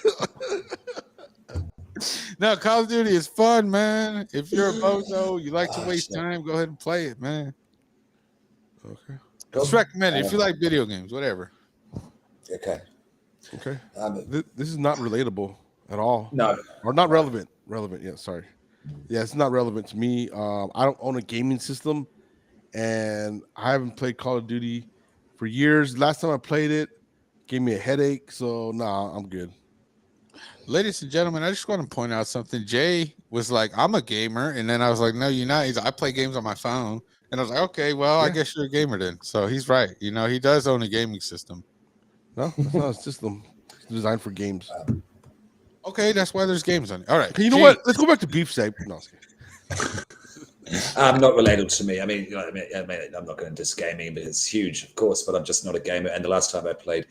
no, Call of Duty is fun, man. If you're a bozo, you like to waste time, go ahead and play it, man. Okay. Just recommend it if you like video games, whatever. Okay. This is not relatable at all. No. Or not relevant. Relevant, yeah, sorry. Yeah, it's not relevant to me. I don't own a gaming system, and I haven't played Call of Duty for years. Last time I played it, gave me a headache, so nah, I'm good. Ladies and gentlemen, I just want to point out something. Jay was like, I'm a gamer. And then I was like, no, you're not. He's like, I play games on my phone. And I was like, okay, well, I guess you're a gamer then. So he's right. He does own a gaming system. No, it's not a system. It's designed for games. Okay, that's why there's games on it. All right. You know what? Let's go back to beef steak. No. Not related to me. I mean, I'm not going to diss gaming, but it's huge, of course. But I'm just not a gamer. And the last time I played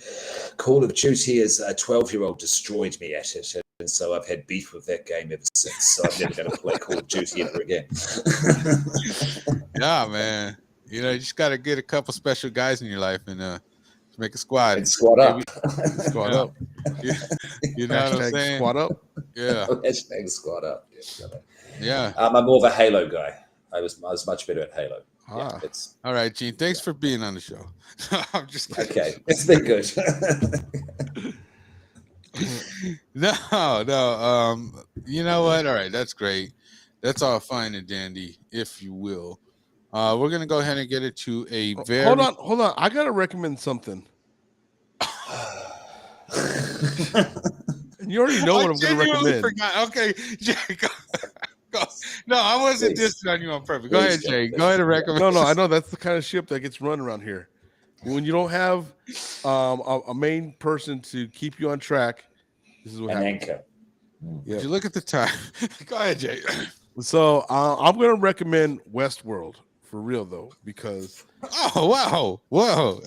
Call of Duty, as a 12-year-old destroyed me at it, and so I've had beef with that game ever since. So I'm never going to play Call of Duty ever again. Yeah, man. You just got to get a couple special guys in your life and make a squad. And squad up. Squad up. You know what I'm saying? Squad up. Yeah. Hashtag squad up. Yeah. I'm more of a Halo guy. I was much better at Halo. Yeah, all right, Gene. Thanks for being on the show. I'm just kidding. Okay. It's been good. No. You know what? All right, that's great. That's all fine and dandy, if you will. We're gonna go ahead and get it to a very. Hold on. I gotta recommend something. You already know what I'm gonna recommend. Forgot. Okay, No, I wasn't Please. dissing on you on purpose. Go ahead, Please, Jay. Joe. Go ahead and recommend. No, I know that's the kind of ship that gets run around here. When you don't have a main person to keep you on track, this is what An happens. anchor. Yeah. Would you look at the time? Go ahead, Jay. So I'm gonna recommend Westworld for real though, because Oh wow, whoa!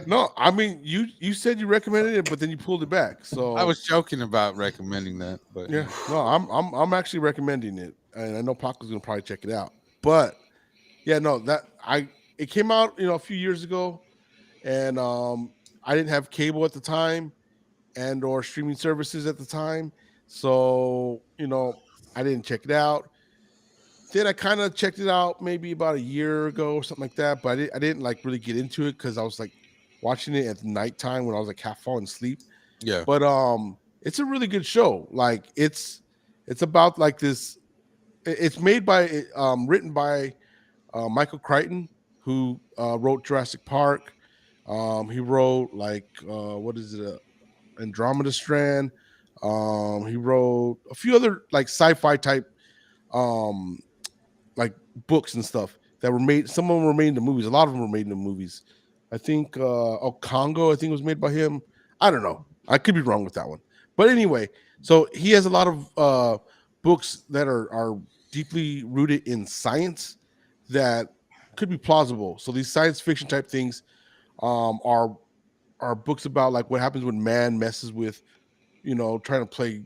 no, I mean you said you recommended it, but then you pulled it back. So I was joking about recommending that, but yeah, no, I'm actually recommending it, and I know Paco's gonna probably check it out. But yeah, no, it came out a few years ago, and I didn't have cable at the time and or streaming services at the time, so I didn't check it out. Then I kind of checked it out maybe about a year ago or something like that, but I didn't like really get into it because I was like watching it at nighttime when I was like half falling asleep. yeah. But it's a really good show. Like it's about like this. It's made by written by Michael Crichton, who wrote Jurassic Park. He wrote like what is it, Andromeda Strand. He wrote a few other like sci-fi type um like books and stuff that were made. Some of them were made into movies. A lot of them were made into movies. I think Congo, I think was made by him. I don't know. I could be wrong with that one. But anyway, so he has a lot of books that are deeply rooted in science that could be plausible. So these science fiction type things are books about like what happens when man messes with, trying to play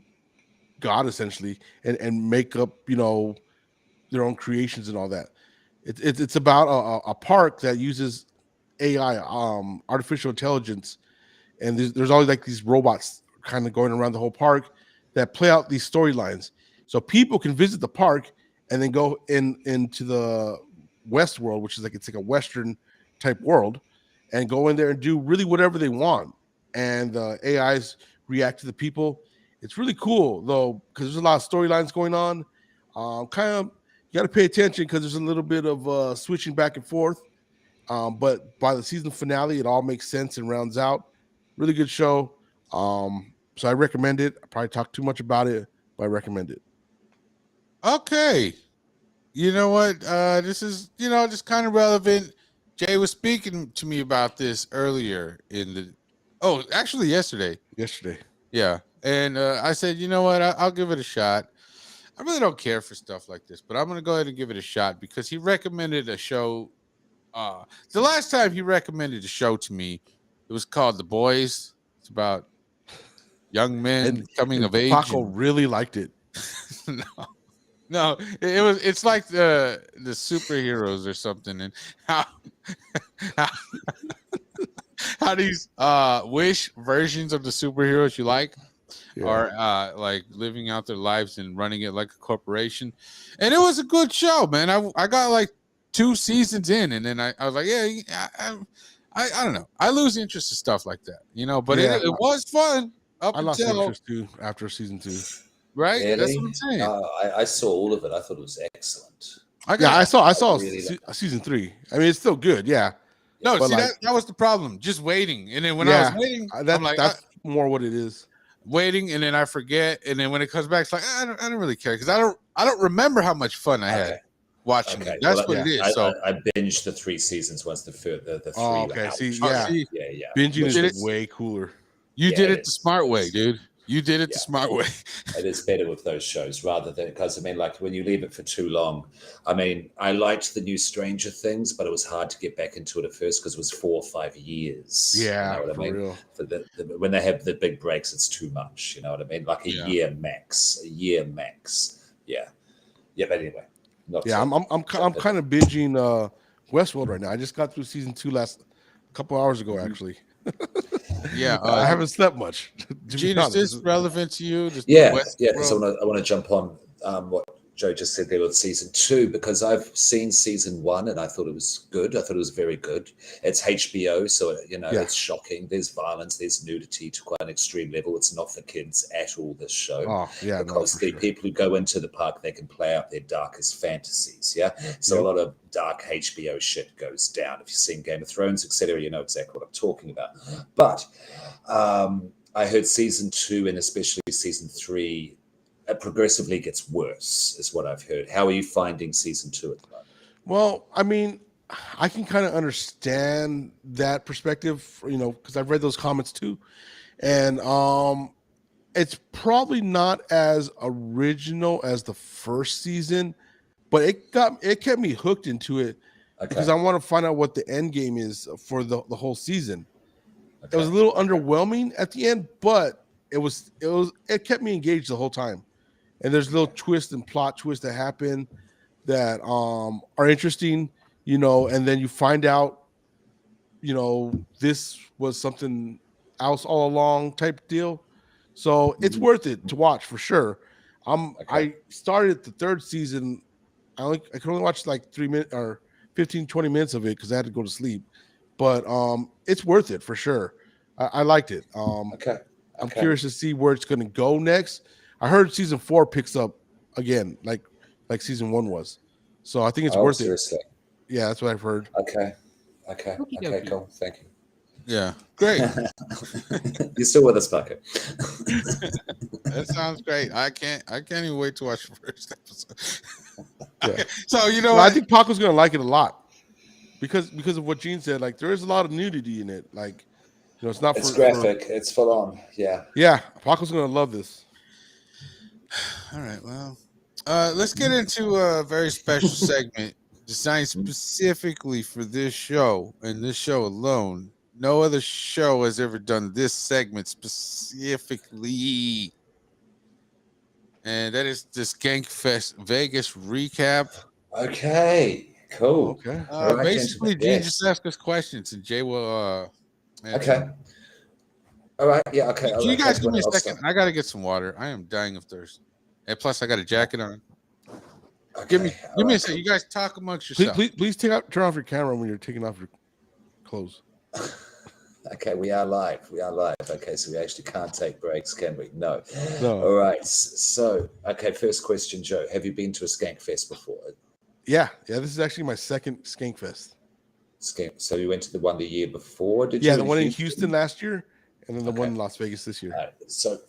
God essentially and make up, their own creations and all that. It's about a park that uses AI, artificial intelligence, and there's always like these robots kind of going around the whole park that play out these storylines. So people can visit the park and then go into the West world, which is like it's like a Western type world, and go in there and do really whatever they want. And the AIs react to the people. It's really cool though because there's a lot of storylines going on. Kind of you got to pay attention because there's a little bit of switching back and forth. But by the season finale, it all makes sense and rounds out. Really good show. So I recommend it. I probably talked too much about it, but I recommend it. Okay. You know what? This is just kind of relevant. Jay was speaking to me about this earlier actually yesterday. Yesterday. Yeah, and I said, you know what? I'll give it a shot. I really don't care for stuff like this, but I'm gonna go ahead and give it a shot because he recommended a show. The last time he recommended a show to me, it was called The Boys. It's about young men coming of age. Paco really liked it. No, it's like the superheroes or something, and how how these wish versions of the superheroes you like are like living out their lives and running it like a corporation. And it was a good show, man. I got like 2 seasons in, and then I was like, I don't know. I lose interest in stuff like that, but it was fun up I lost until interest too after season 2. right. Really? That's what I'm saying. I saw all of it. I thought it was excellent. I saw really season 3. I mean, it's still good. Yeah. No, But see like- that was the problem. Just waiting, and then when I was waiting, I'm like, that's more what it is. waiting, and then I forget, and then when it comes back, it's like I don't really care because I don't remember how much fun I had watching it. That's what it is. So I binged the 3 seasons once the 3 Oh, were okay. out. See, see, yeah. binging Did is it- way cooler. you Yeah, did it the it's- smart way, dude. You did it the smart way. It is better with those shows rather than because I mean, like when you leave it for too long. I mean, I liked the new Stranger Things, but it was hard to get back into it at first because it was 4 or 5 years. Yeah, you know what for I mean. real. For when they have the big breaks, it's too much. You know what I mean? Like a year max. Yeah. But anyway, I'm kind of binging Westworld right now. I just got through season 2 a couple hours ago, actually. Yeah, I haven't slept much. to be Gene, is honest. this relevant to you? Yeah. Because I want to jump on what Joe just said there with season 2 because I've seen season 1 and I thought it was good. I thought it was very good. It's HBO, so it's shocking. There's violence, there's nudity to quite an extreme level. It's not for kids at all. This show, Oh yeah, because the people who go into the park, they can play out their darkest fantasies. Yeah, so a lot of dark HBO shit goes down. If you've seen Game of Thrones, etc., you know exactly what I'm talking about. But I heard season 2 and especially season 3 it progressively gets worse, is what I've heard. How are you finding season 2 at the moment? Well, I mean, I can kind of understand that perspective, because I've read those comments too, and it's probably not as original as the first season, but it kept me hooked into it because I want to find out what the end game is for the whole season. It was a little underwhelming at the end, but it kept me engaged the whole time. And there's little twists and plot twists that happen that are interesting, and then you find out, this was something else all along type deal. So it's worth it to watch for sure. I started the third season. I can only watch like 3 minutes or 15, 20 minutes of it because I had to go to sleep. But it's worth it for sure. I liked it. I'm curious to see where it's going to go next. I heard season 4 picks up again, like season 1 was. So I think it's worth it. Yeah, that's what I've heard. Okay, cool. Thank you. Yeah, great. You're still with us, Paco. That sounds great. I can't even wait to watch the first episode. Yeah. So I think Paco's gonna like it a lot because of what Gene said. Like there is a lot of nudity in it. Like it's not. It's graphic. It's full on. Yeah. Yeah, Paco's gonna love this. All right. Well, let's get into a very special segment designed specifically for this show and this show alone. No other show has ever done this segment specifically. And that is the Skankfest Vegas recap. Okay, cool. Okay. Basically, Gene just ask us questions and Jay will answer. Okay. All right. Yeah, okay. Can you guys give me a second? I got to get some water. I am dying of thirst. And plus, I got a jacket on. Okay. Give me a second. You guys talk amongst yourselves. Please turn off your camera when you're taking off your clothes. Okay, we are live. Okay, so we actually can't take breaks, can we? No. All right. So, first question, Joe. Have you been to a Skankfest before? Yeah. This is actually my second Skankfest. So you went to the one the year before, did you? Yeah, the one in Houston last year, and then the one in Las Vegas this year. So,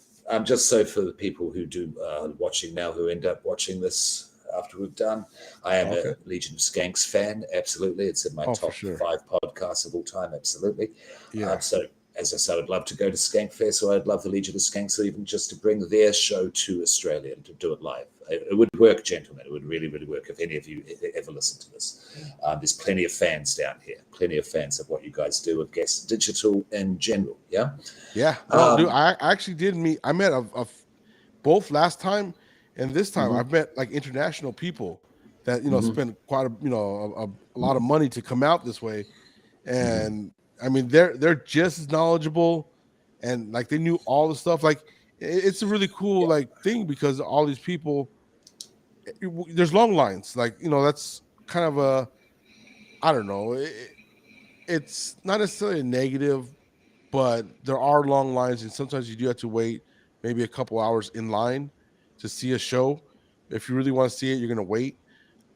just so for the people who do watching now, who end up watching this after we've done, I am a Legion of Skanks fan. Absolutely, it's in my top 5 podcasts of all time. Absolutely. Yeah. So, as I said, I'd love to go to Skankfest, or I'd love the Legion of Skanks, or even just to bring their show to Australia and to do it live. It would work, gentlemen. It would really, really work if any of you ever listen to this. There's plenty of fans down here, plenty of fans of what you guys do with Guest Digital in general. Yeah. Yeah. Dude, I actually did meet. I met both last time and this time. I've met like international people that spend quite a lot of money to come out this way, and I mean they're just as knowledgeable, and like they knew all the stuff. Like it's a really cool like thing because all these people. There's long lines, like that's kind of a, I don't know. It's not necessarily a negative, but there are long lines, and sometimes you do have to wait maybe a couple hours in line to see a show. If you really want to see it, you're gonna wait.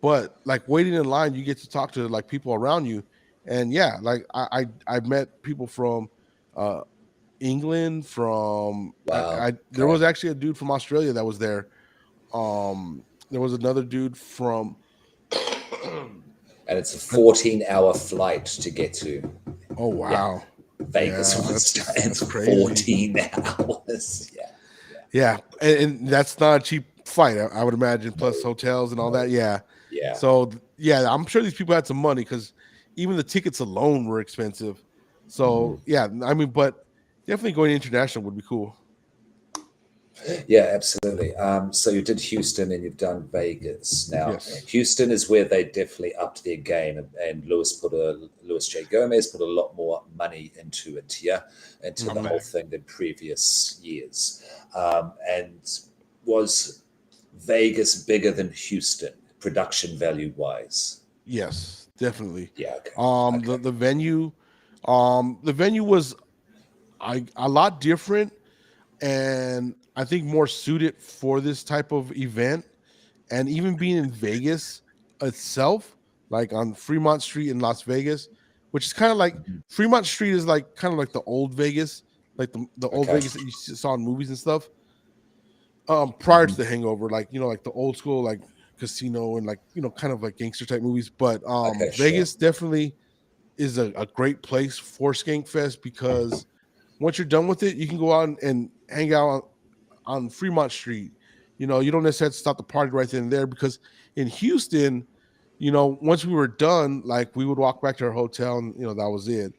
But like waiting in line, you get to talk to like people around you, and like I've met people from England, from there was actually a dude from Australia that was there. There was another dude from and it's a 14-hour flight to get to. Oh wow. Vegas. That's crazy. 14 hours. Yeah. And that's not a cheap flight, I would imagine, plus hotels and all that. Yeah. So I'm sure these people had some money because even the tickets alone were expensive. So I mean, but definitely going international would be cool. Yeah, absolutely. So you did Houston and you've done Vegas. Now, Houston is where they definitely upped their game, and Luis J. Gomez put a lot more money into it, into the whole thing than previous years. And was Vegas bigger than Houston, production value wise? Yes, definitely. Yeah. Okay. The venue was a lot different, and I think more suited for this type of event. And even being in Vegas itself, like on Fremont Street in Las Vegas, which is kind of like Fremont Street is like kind of like the old Vegas, like the old Vegas that you saw in movies and stuff. Prior to the Hangover, like like the old school like casino and like kind of like gangster type movies. But Okay, Vegas definitely is a great place for Skank Fest because once you're done with it, you can go out and hang out on Fremont Street. You don't necessarily have to stop the party right then and there because in Houston, once we were done, like we would walk back to our hotel and that was it.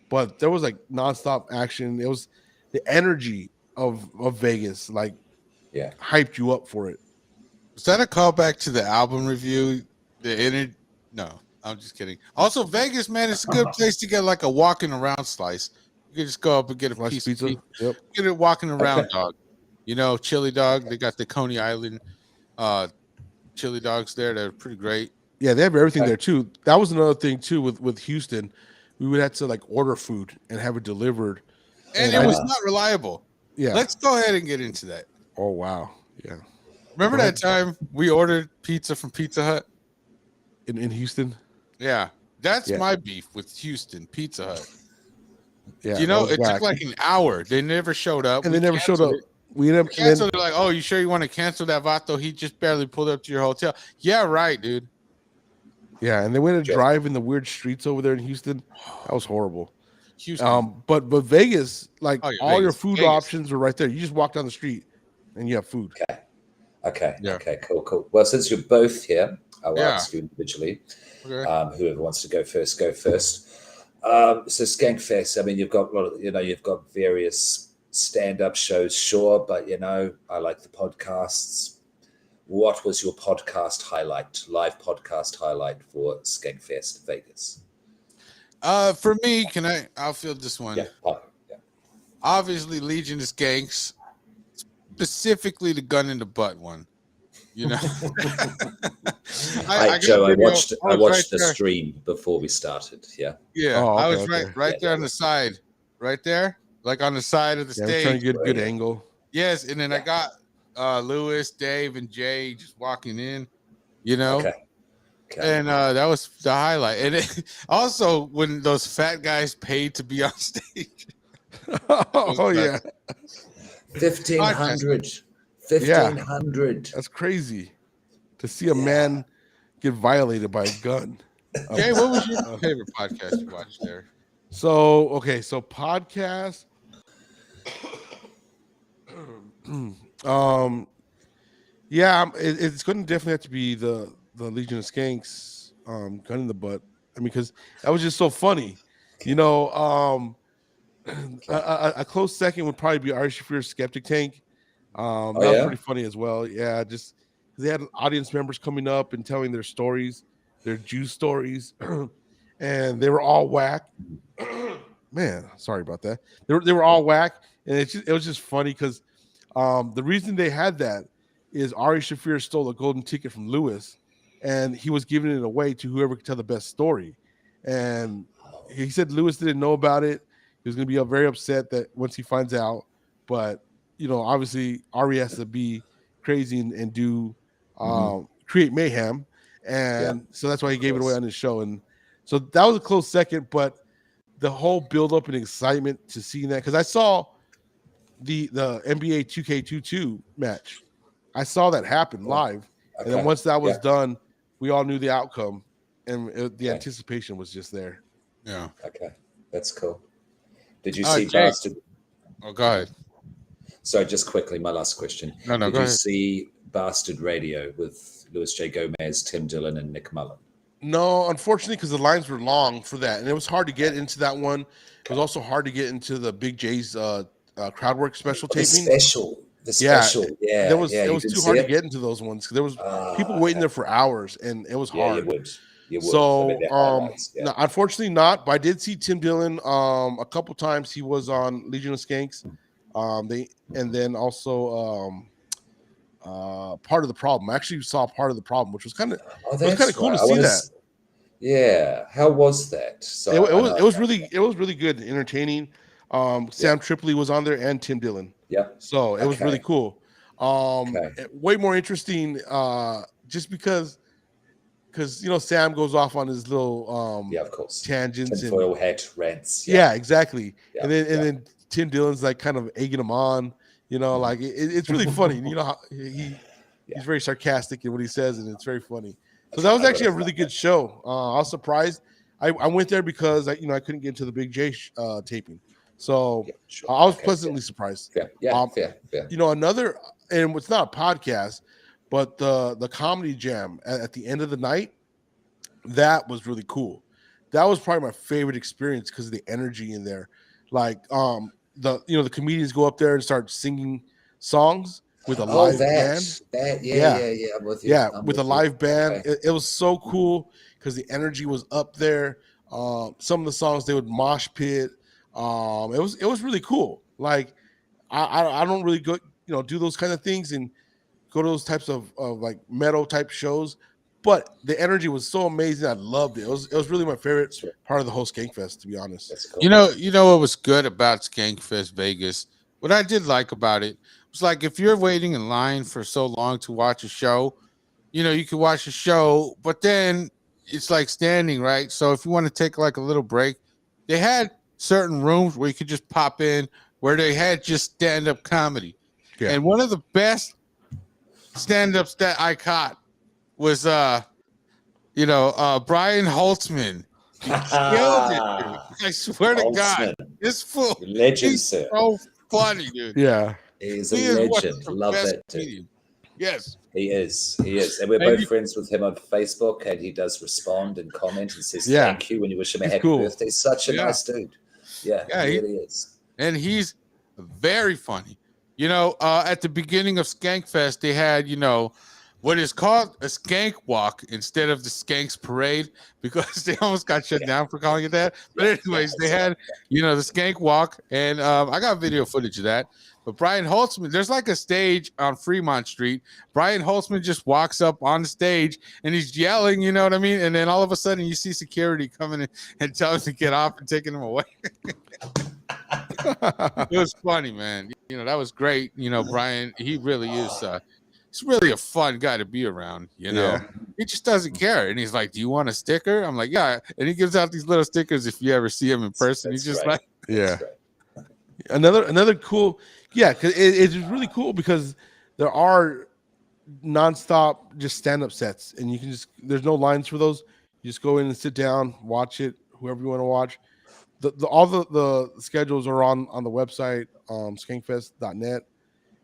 But there was like nonstop action. It was the energy of Vegas, like Yeah. hyped you up for it. Was that a callback to the album review? No, I'm just kidding. Also, Vegas, man, it's a good place to get like a walking around slice. You can just go up and get a Slice piece pizza. of pizza. Yep. Get it walking around, Okay. dog. Chili dog. They got the Coney Island chili dogs there. They're pretty great. Yeah, they have everything Okay. there too. That was another thing too with Houston. We would have to like order food and have it delivered. And And it was not reliable. Yeah. Let's go ahead and get into that. Oh wow. Yeah. Remember Go that time we ordered pizza from Pizza Hut? In Houston. Yeah. That's Yeah. my beef with Houston, Pizza Hut. Yeah. It that was took whack. like an hour. They never showed up. and We they never showed canceled up. it. We never We canceled it like, oh, you sure you want to cancel that Vato? He just barely pulled up to your hotel. Yeah, right, dude. Yeah, and they went to Sure. drive in the weird streets over there in Houston. That was horrible. Houston. But Vegas, like Oh, yeah, all your Vegas. food Vegas. options are right there. You just walk down the street and you have food. Okay. Yeah. Okay. Cool. Well, since you're both here, I'll Yeah. ask you individually. Okay. Whoever wants to go first, go first. So Skankfest, I mean, you've got a lot of, you've got various stand-up shows, sure, but I like the podcasts. What was your podcast highlight, live podcast highlight for Skankfest Vegas? For me, I'll field this one. Yeah. Yeah. Obviously, Legion of Skanks, specifically the gun in the butt one. I got a video. I was watched right the there. stream before we started. Yeah. Yeah, Oh, I okay, was okay. right Yeah, there yeah. on the side, right there, like on the side of the Yeah, I was trying to stage. get a good Right. angle. Yes, and then I got Lewis, Dave, and Jay just walking in. Okay. And that was the highlight. And also when those fat guys paid to be on stage. Oh yeah, 1,500. 1,500. that's crazy to see a man get violated by a gun. Jay, what was your favorite podcast you watched there? So podcast. It's going to definitely have to be the Legion of Skanks, gun in the butt. I mean, because that was just so funny. A close second would probably be Ari Shafir's Skeptic Tank. That was pretty funny as well. Yeah, just because they had audience members coming up and telling their stories, their Jew stories, and they were all whack. Man, sorry about that. They were all whack, and it was just funny because the reason they had that is Ari Shafir stole a golden ticket from Lewis, and he was giving it away to whoever could tell the best story. And he said Lewis didn't know about it. He was going to be very upset that once he finds out. But obviously Ari has to be crazy and do create mayhem, and so that's why he gave it away on his show. And so that was a close second, but the whole build up and excitement to seeing that, because I saw the NBA 2K22 match. I saw that happen live, and then once that was done, we all knew the outcome, and the anticipation was just there. Yeah. Okay, that's cool. Did you see Jake. Bastard? Oh, go ahead. Sorry, just quickly, my last question. No, Did go you ahead. see Bastard Radio with Louis J. Gomez, Tim Dillon, and Nick Mullen? No, unfortunately, because the lines were long for that, and it was hard to get into that one. It was also hard to get into the Big J's crowdwork special taping. The special, yeah. It was you too didn't hard see to it? get into those ones because there was people waiting there for hours, and it was hard. You would. So, I mean, they're highlights, no, unfortunately not. But I did see Tim Dillon a couple times. He was on Legion of Skanks. And then also Part of the Problem. I actually saw Part of the Problem, which was kind of cool to see that. Yeah, how was that? So it was really good, and entertaining. Sam Tripoli was on there and Tim Dillon. Yeah. So it was really cool. Way more interesting, just because Sam goes off on his little of course, tangents and tinfoil hat rants. Yeah, exactly. Yeah, and then Tim Dillon's like kind of egging him on, You know, like it's really funny. You know how Yeah. he's very sarcastic in what he says, and it's very funny. So That's that was right, I actually a gotta really find good show. I was surprised. I went there because I couldn't get into the Big J taping, so Yeah, sure. I was Okay, pleasantly surprised. fair. Yeah, fair. You know, another, and it's not a podcast, but the comedy jam at the end of the night, that was really cool. That was probably my favorite experience because of the energy in there. Like the comedians go up there and start singing songs with a Oh, live band. yeah, Yeah, yeah, yeah. I'm with you. yeah, I'm with a with you. live band. Okay. It was so cool because the energy was up there. Some of the songs they would mosh pit. It was really cool. Like I don't really go do those kind of things and go to those types of like metal type shows, but the energy was so amazing. I loved it. It was really my favorite That's right. part of the whole Skankfest, to be honest. That's cool. You know what was good about Skankfest Vegas? What I did like about it was like if you're waiting in line for so long to watch a show, you could watch a show, but then it's like standing, right? So if you want to take like a little break, they had certain rooms where you could just pop in where they had just stand-up comedy. Yeah. And one of the best stand-ups that I caught was Brian Holtzman. He killed it, dude. I swear to God, Holtzman. this fool, Legend, he's sir. so funny, dude. Yeah. He's He a is one of legend. the Love best that dude. comedians. Yes. He is. And we're both friends with him on Facebook, and he does respond and comment and says Yeah. thank you when you wish him a He's happy cool. birthday. Such a Yeah. nice dude. Yeah, Yeah, he he- really is. And he's very funny. At the beginning of Skankfest, they had, what is called a skank walk instead of the skanks parade because they almost got shut down for calling it that. But anyways, they had, the skank walk, and I got video footage of that. But Brian Holtzman, there's like a stage on Fremont Street. Brian Holtzman just walks up on the stage and he's yelling, you know what I mean? And then all of a sudden you see security coming in and telling him to get off and taking him away. It was funny, man. That was great. Brian, he really is he's really a fun guy to be around, Yeah. He just doesn't care. And he's like, do you want a sticker? I'm like, yeah. And he gives out these little stickers if you ever see him in person. He's just right. like, Yeah. That's right. Another cool, yeah, because it's really cool because there are nonstop just stand-up sets, and you can there's no lines for those. You just go in and sit down, watch it, whoever you want to watch. All the schedules are on the website, skankfest.net,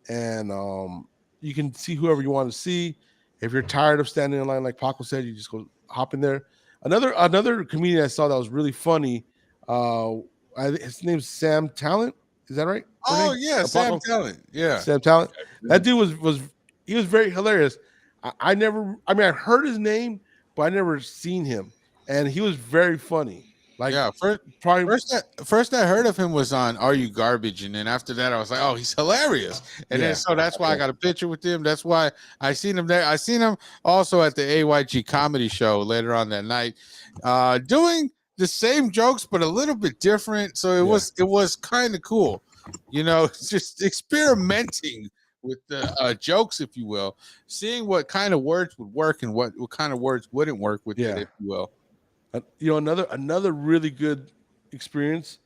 and you can see whoever you want to see. If you're tired of standing in line, like Paco said, you just go hop in there. Another comedian I saw that was really funny. His name's Sam Talent. Is that right? oh, Renee? yeah, Sam Talent. Yeah. Sam Talent. That dude was very hilarious. I heard his name, but I never seen him, and he was very funny. Like, yeah, probably first I heard of him was on Are You Garbage? And then after that, I was like, oh, he's hilarious. And Yeah. then so that's why I got a picture with him. That's why I seen him there. I seen him also at the AYG comedy show later on that night, doing the same jokes, but a little bit different. So it was kind of cool, just experimenting with the jokes, if you will, seeing what kind of words would work and what kind of words wouldn't work with it, if you will. another really good experience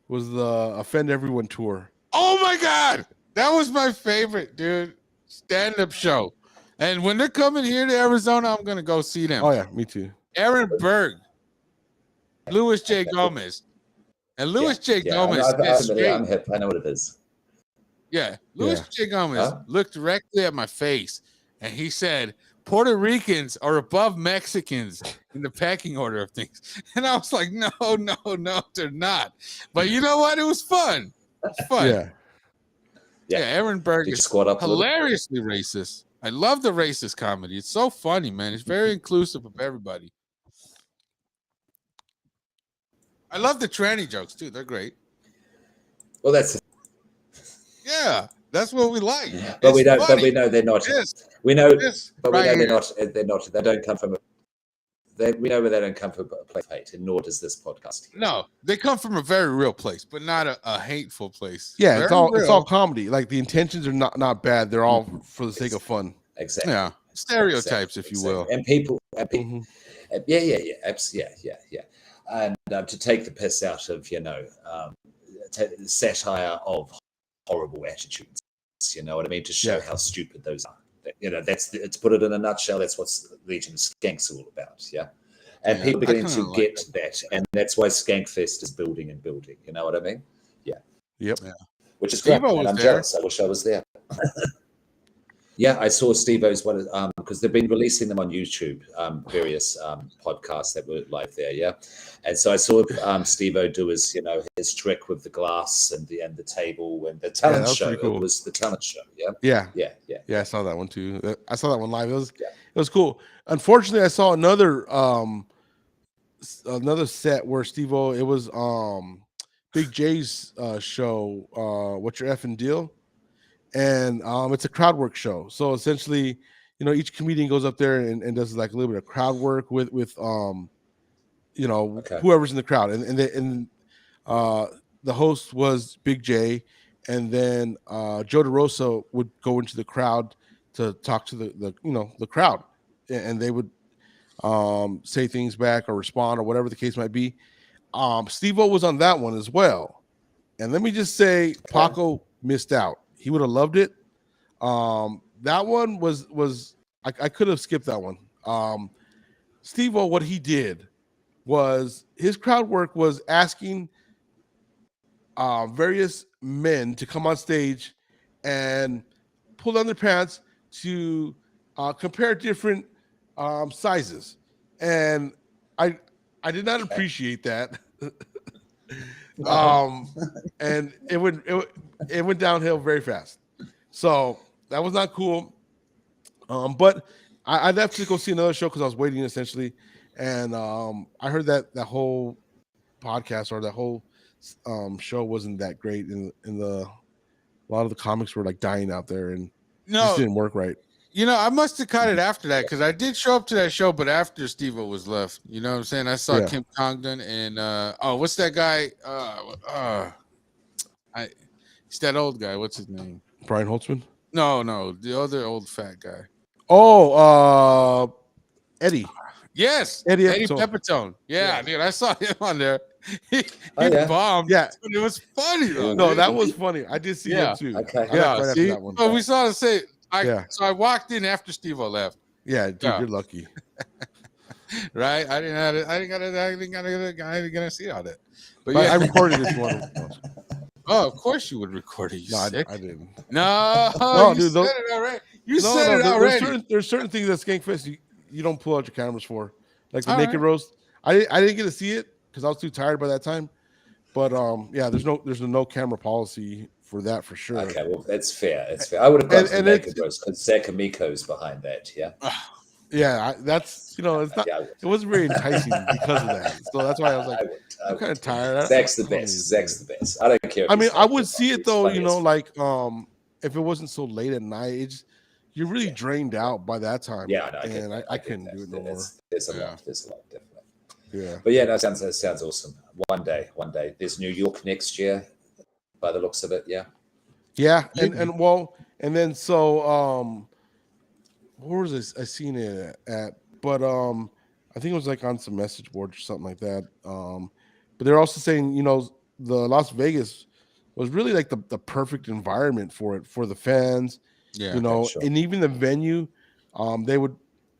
was the Offend Everyone tour. Oh my God, that was my favorite, dude. Stand-up show. And when they're coming here to Arizona, I'm gonna go see them. Oh yeah, me too. Aaron Berg, Louis J. Gomez, and Louis J. Gomez. I'm hip. I know what it is. Yeah, Louis J. Gomez looked directly at my face, and he said, "Puerto Ricans are above Mexicans in the pecking order of things." And I was like, "No, they're not." But you know what? It was fun. It's fun. Yeah. Aaron Berg is squat up hilariously racist. I love the racist comedy. It's so funny, man. It's very inclusive of everybody. I love the tranny jokes too. They're great. Well, that's what we like. But we don't. But we know they're not. We know, but we know they're not. They're not. They don't come from. We know where they don't come from a place of hate, and nor does this podcast. No, they come from a very real place, but not a hateful place. Yeah, very it's all comedy. Like the intentions are not bad. They're all for the sake of fun. Exactly. Yeah, stereotypes, if you will. And people. Yeah. And to take the piss out of satire of horrible attitudes. You know what I mean? To show Yeah. how stupid those are. You know, to put it in a nutshell. That's what Legion of Skanks are all about. Yeah. And Yeah, people I beginning kinda to like get that. And that's why Skankfest is building and building. You know what I mean? Yeah. Yep. Yeah. Which is great. Steve-O And was I'm there. jealous. I wish I was there. Yeah, I saw Steve-O's because they've been releasing them on YouTube, various podcasts that were live there. Yeah. And so I saw Steve-O do his trick with the glass and the table and the talent that was show. pretty cool. It was the talent show. Yeah. Yeah. Yeah. Yeah, I saw that one too. I saw that one live. It Yeah. was cool. Unfortunately, I saw another set where Steve-O, it was Big J's show, What's Your Effing Deal? And it's a crowd work show. So essentially, each comedian goes up there and does like a little bit of crowd work with Okay. whoever's in the crowd. And the host was Big J, and then Joe DeRosa would go into the crowd to talk to the crowd, and they would say things back or respond or whatever the case might be. Steve-O was on that one as well, and let me just say, Paco missed out. He would have loved it. That one was I could have skipped that one. Steve-O, what he did was his crowd work was asking various men to come on stage and pull down their pants to compare different sizes, and I did not appreciate that. And it went downhill very fast, so that was not cool. But I'd have to go see another show because I was waiting essentially, and I heard that whole podcast or that whole show wasn't that great, in a lot of the comics were like dying out there, and it just didn't work right. I must have cut it after that because I did show up to that show, but after Steve-O was left. You know what I'm saying? I saw Kim Congdon and what's that guy? It's that old guy. What's his name? Brian Holtzman? No, the other old fat guy. Oh, Eddie. Yes, Eddie Pepitone. Yeah, dude, I saw him on there. He bombed. Yeah, it was funny though. No, that was funny. I did see him too. Okay. Yeah, see? That one. So we saw the same. So I walked in after Steve-O left. Yeah, dude, you're lucky. Right? I didn't gonna see all that. But I recorded this one. Oh, of course you would record it. No, I didn't. No, dude, said it already. You said it already. There's certain things that Skankfest you don't pull out your cameras for, like the All naked right. roast. I didn't get to see it because I was too tired by that time. But yeah, there's no camera policy for that for sure. Okay, well that's fair. It's fair. I would have gone to the naked roast because Zach Amico's behind that. Yeah. Yeah, that's it's not. It wasn't very enticing because of that. So that's why I was like, I'm kind of tired. Zach's the best. Zach's the best. I don't care. I mean, I would see it though. Like if it wasn't so late at night, you're really drained out by that time. Yeah, no, I couldn't do it no more. There's a lot, definitely. Yeah, but yeah, that sounds awesome. One day. There's New York next year, by the looks of it. Yeah. Yeah, and then so where was this? I seen it at, but I think it was like on some message boards or something like that. But they're also saying, the Las Vegas was really like the perfect environment for it, for the fans. Yeah, sure. And even the venue, they would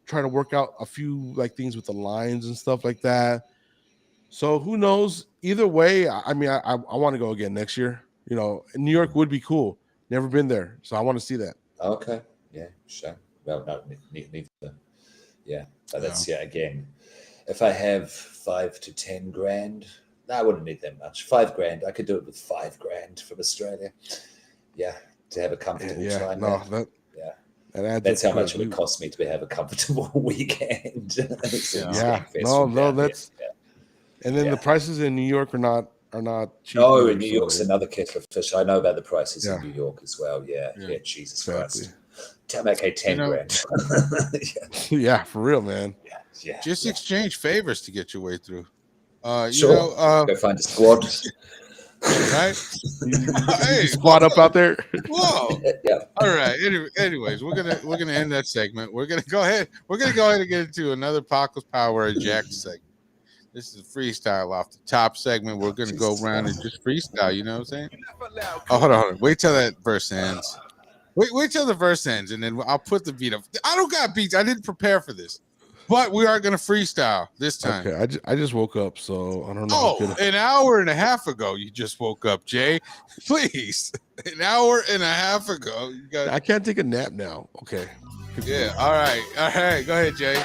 try to work out a few like things with the lines and stuff like that. So who knows? Either way, I mean, I want to go again next year. New York would be cool. Never been there, so I want to see that. Okay. Yeah. Sure. Well, no, neither. Yeah, but that's again. If I have $5 to $10 grand, I wouldn't need that much. $5,000, I could do it with $5,000 from Australia. Yeah, to have a comfortable time. That's how much it would cost me to have a comfortable weekend. That's. And then the prices in New York are not cheap. No, in New York's another kettle of fish. I know about the prices in New York as well. Yeah, Jesus Christ. Okay, $10,000. Yeah, for real, man. Yeah. Just exchange favors to get your way through. Sure. Go find a squad. Right? Hey, squad up out there. Whoa. Yeah. All right. Anyways, we're gonna end that segment. We're gonna go ahead and get into another Paco's Power Jack segment. This is a freestyle off the top segment. We're gonna go around and just freestyle. You know what I'm saying? Oh, hold on. Wait till that verse ends. Wait till the verse ends, and then I'll put the beat up. I don't got beats. I didn't prepare for this, but we are gonna freestyle this time. Okay, I just woke up, so I don't know. How Oh, an hour and a half ago, you just woke up, Jay. Please, an hour and a half ago. You got. I can't take a nap now. Okay. Yeah. All right. Go ahead, Jay.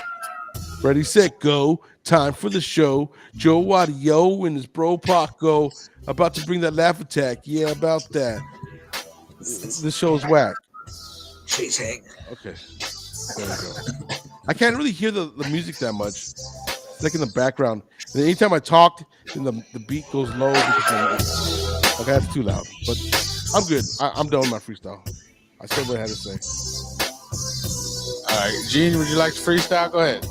Ready, set, go. Time for the show. Joe Wadio and his bro Paco about to bring that laugh attack. Yeah, about that. This show's whack. Cheating. Okay. There we go. I can't really hear the music that much. It's like in the background. And anytime I talk, then the beat goes low because okay, that's too loud. But I'm good. I'm done with my freestyle. I said what I had to say. All right, Gene, would you like to freestyle? Go ahead.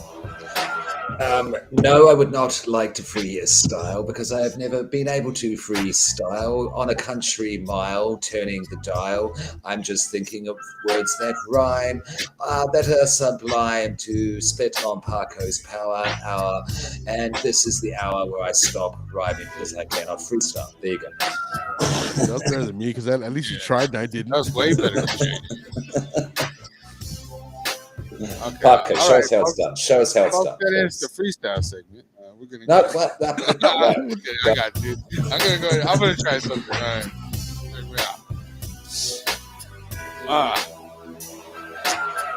No, I would not like to freestyle because I have never been able to freestyle on a country mile, turning the dial. I'm just thinking of words that rhyme, that are sublime to spit on Paco's power hour. And this is the hour where I stop rhyming because I cannot freestyle. There you go. That's better than me because at least you tried and I didn't. That was way better than Jane. Okay. Paco, show us how it's done. Show us how it's done. That is the freestyle segment. We're gonna. No, Okay, I got you. I'm gonna go ahead. I'm gonna try something. All right. Check me out.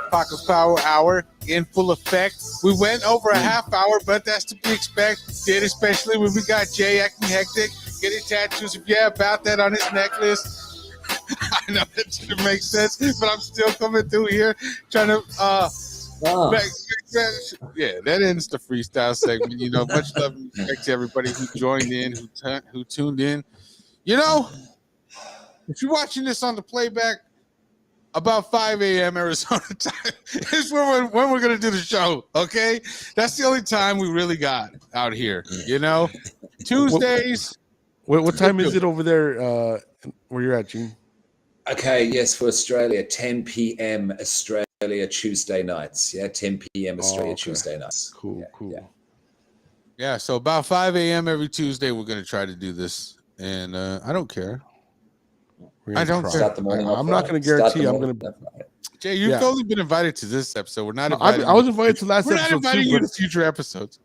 Paco's Power Hour in full effect. We went over a half hour, but that's to be expected, especially when we got Jay acting hectic, getting tattoos. Yeah, about that on his necklace. I know that didn't make sense, but I'm still coming through here trying to yeah, that ends the freestyle segment. You know, much love and respect to everybody who joined in, who tuned in. You know, if you're watching this on the playback, about 5 a.m. Arizona time is when we're gonna do the show. Okay, that's the only time we really got out here. You know, Tuesdays. What time is it over there? Where you're at, Gene? Okay, yes, for Australia, 10 p.m. Australia Tuesday nights. Yeah, 10 p.m. Australia Tuesday nights. Cool, cool. Yeah, so about 5 a.m. every Tuesday, we're going to try to do this. And I don't care. I don't care. I'm not going to guarantee I'm going to. Jay, you've only been invited to this episode. We're not invited. I was invited to last episode. We're not inviting you to future episodes.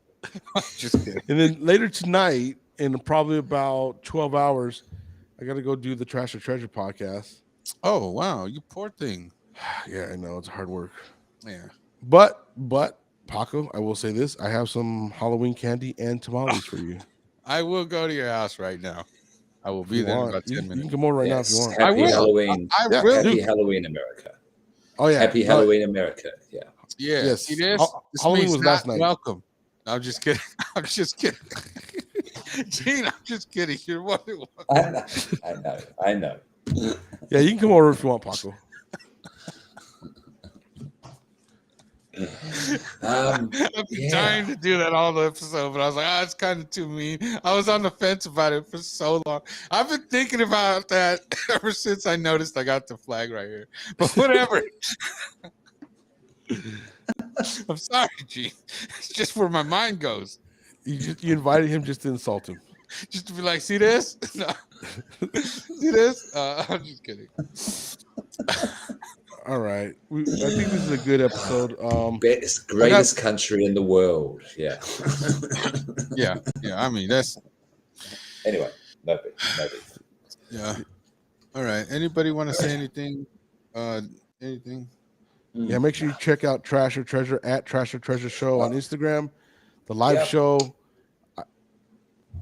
Just kidding. And then later tonight, in probably about 12 hours, I got to go do the Trash or Treasure podcast. Oh, wow. You poor thing. Yeah, I know. It's hard work. Yeah. But, Paco, I will say this. I have some Halloween candy and tamales for you. I will go to your house right now. I will be there in about 10 minutes. You can come over right now if you want. Happy Halloween. I will. Happy Halloween, America. Oh, yeah. Happy Halloween, America. Yeah. Yeah. Yes. See this? Halloween was last night. Welcome. I'm just kidding. I'm just kidding. Gene, I'm just kidding. You're what it was. I know. Yeah, you can come over if you want, Paco. I've been trying to do that all the episode, but I was like, it's kind of too mean. I was on the fence about it for so long. I've been thinking about that ever since I noticed I got the flag right here. But whatever. I'm sorry, Gene. It's just where my mind goes. You invited him just to insult him. Just to be like, see this? No. See this? I'm just kidding. All right. I think this is a good episode. Greatest country in the world. Yeah. Yeah. I mean, that's. Anyway, no. Yeah. All right. Anybody want to say anything? Anything? Yeah, make sure you check out Trash or Treasure at Trash or Treasure Show on Instagram. The live show.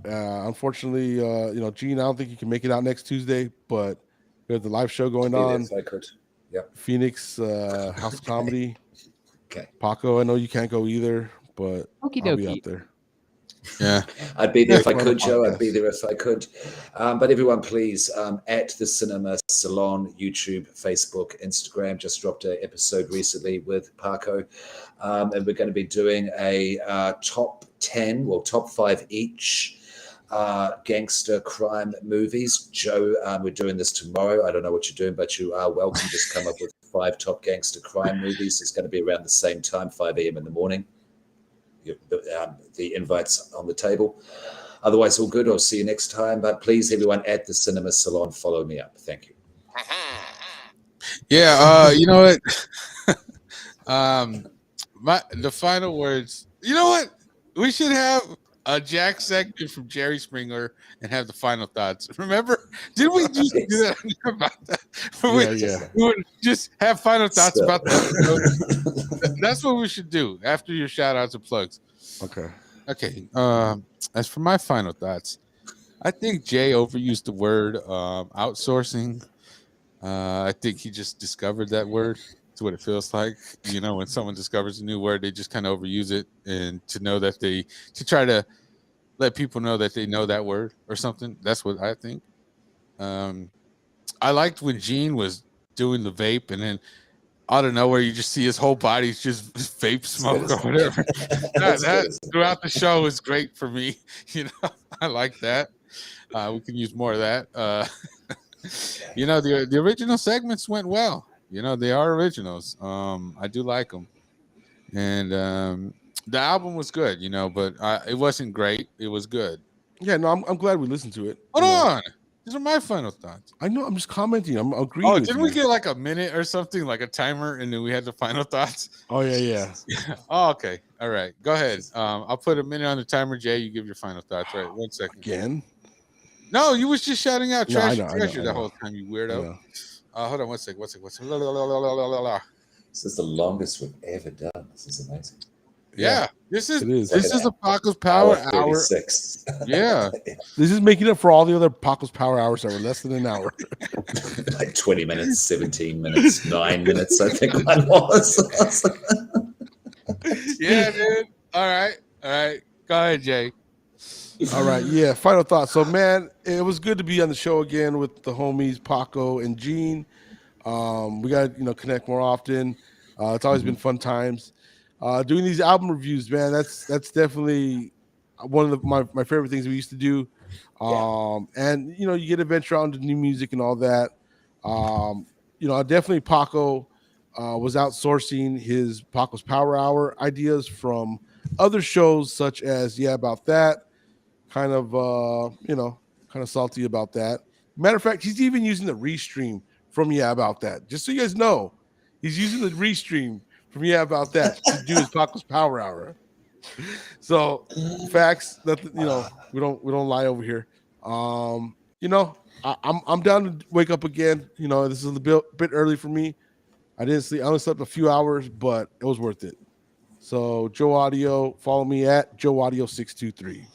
Unfortunately, Gene, I don't think you can make it out next Tuesday, but we have the live show going on. If I could. Yep. Phoenix House of Comedy. Okay. Paco, I know you can't go either, but I'll be out there. Yeah. I'd be there if I could, Joe. I'd be there if I could. But everyone, please, at the Cinema Salon, YouTube, Facebook, Instagram, just dropped an episode recently with Paco. And we're going to be doing a top 5 each gangster crime movies. Joe, we're doing this tomorrow. I don't know what you're doing, but you are welcome. Just come up with 5 top gangster crime movies. It's going to be around the same time, 5 a.m. in the morning. The invites on the table. Otherwise, all good. I'll see you next time. But please, everyone at the Cinema Salon, follow me up. Thank you. Yeah, you know what? The final words. You know what? We should have a Jack segment from Jerry Springer and have the final thoughts. Remember? Did we just do that about that? We would just have final thoughts about the episode. That's what we should do after your shout outs and plugs. Okay. Okay. As for my final thoughts, I think Jay overused the word outsourcing. I think he just discovered that word. It's what it feels like. You know, when someone discovers a new word, they just kind of overuse it, and to try to let people know that they know that word or something. That's what I think. I liked when Gene was doing the vape, and then out of nowhere, you just see his whole body's just vape smoke or whatever. that throughout the show is great for me. You know, I like that. We can use more of that. You know, the original segments went well. You know, they are originals. I do like them, and the album was good. You know, but it wasn't great. It was good. Yeah, no, I'm glad we listened to it. Hold on, these are my final thoughts. I know. I'm just commenting. I'm agreeing. Oh, with didn't you. we get like a minute or something, like a timer, and then we had the final thoughts? Oh yeah. Oh, okay. All right. Go ahead. I'll put a minute on the timer. Jay, you give your final thoughts. Right. 1 second. Again. No, you was just shouting out No, I treasure know. the whole time, you weirdo. Hold on 1 second. This is the longest we've ever done. This is amazing. Yeah, this is a Paco's Hour Power Hour. 36. Yeah. This is making up for all the other Paco's Power Hours that were less than an hour. Like 20 minutes, 17 minutes, 9 minutes, I think mine was. Yeah, dude. All right. Go ahead, Jay. All right, yeah. Final thoughts. So, man, it was good to be on the show again with the homies Paco and Gene. We got to connect more often. It's always been fun times. Doing these album reviews, man. That's definitely one of my favorite things we used to do. And you get to venture out into new music and all that. Definitely Paco was outsourcing his Paco's Power Hour ideas from other shows such as About That. Kind of salty about that. Matter of fact, he's even using the restream from About That. Just so you guys know, he's using the restream from About That to do his Paco's Power Hour. So facts, nothing, we don't lie over here. I'm down to wake up again. This is a bit early for me. I didn't sleep. I only slept a few hours, but it was worth it. So Joe Audio, follow me at Joe Audio 623.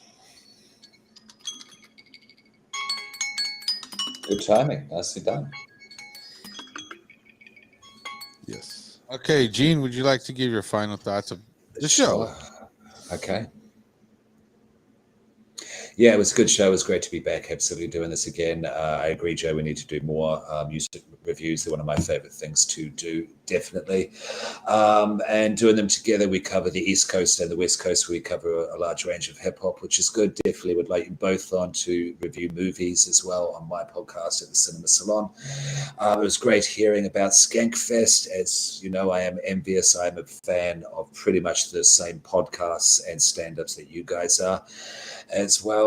Good timing. Nicely done. Yes. Okay, Gene, would you like to give your final thoughts of the show? Okay. Yeah, it was a good show. It was great to be back. Absolutely doing this again. I agree, Joe. We need to do more music reviews. They're one of my favorite things to do, definitely. And doing them together, we cover the East Coast and the West Coast. We cover a large range of hip hop, which is good. Definitely would like you both on to review movies as well on my podcast at the Cinema Salon. It was great hearing about Skankfest. As you know, I am envious. I am a fan of pretty much the same podcasts and stand-ups that you guys are as well.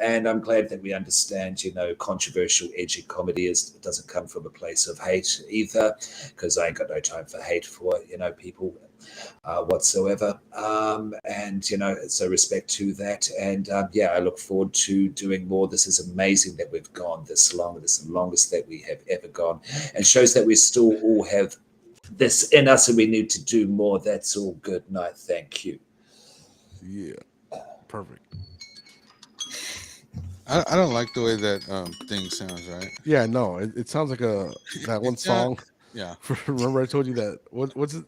And I'm glad that we understand, controversial, edgy comedy doesn't come from a place of hate either, because I ain't got no time for hate for, people whatsoever. So respect to that. And I look forward to doing more. This is amazing that we've gone this long. This is the longest that we have ever gone, and shows that we still all have this in us and we need to do more. That's all good night. Thank you. Yeah. Perfect. I don't like the way that thing sounds, right? Yeah, no, it sounds like that one song. Yeah. Remember I told you that. What's it?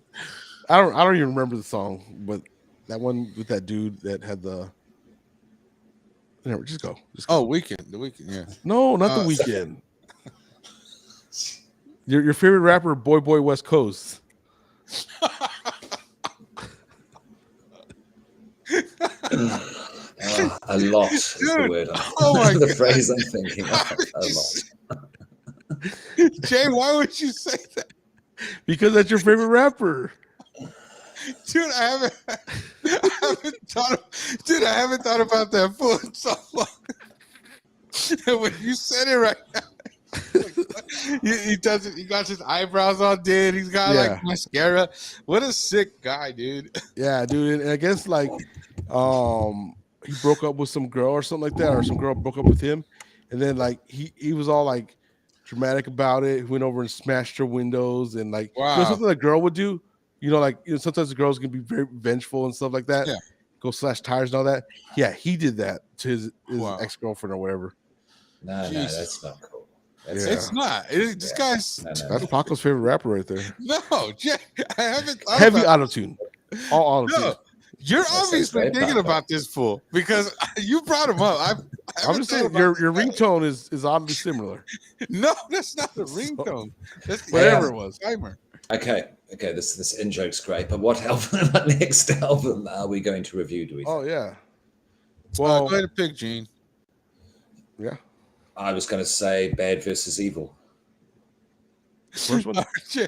I don't even remember the song, but that one with that dude that had the. Just go. Oh, Weekend. The Weekend. Yeah. No, not the Weekend. Your favorite rapper, Boy West Coast. A lot is the word. The phrase I'm thinking of. A lot. Jay, why would you say that? Because that's your favorite rapper. Dude, I haven't thought about that for so long. And when you said it right now, He does it. He got his eyebrows all did. He's got Yeah. like mascara. What a sick guy, dude. Yeah, dude. And I guess like he broke up with some girl or something like that, or some girl broke up with him, and then like he was all like dramatic about it. He went over and smashed her windows and like Wow. something a girl would do. Like sometimes the girls can be very vengeful and stuff like that. Yeah. Go slash tires and all that. Yeah, he did that to his Wow. ex-girlfriend or whatever. No, Jesus. that's not cool. Yeah. It's not. This guy's That's Paco's favorite rapper right there. no, Jay. I haven't thought Heavy about auto tune. All auto tune. No, you're sounds obviously great, thinking Paco. about this fool because you brought him up. I'm just saying your ringtone is oddly similar. No, that's not a ringtone. That's Whatever it was. timer. Okay. This in joke's great, but what album? Next album are we going to review? Do we? Oh yeah. Well, Well, go ahead and pick Gene. yeah. I was going to say Bad versus Evil. First one. Jay,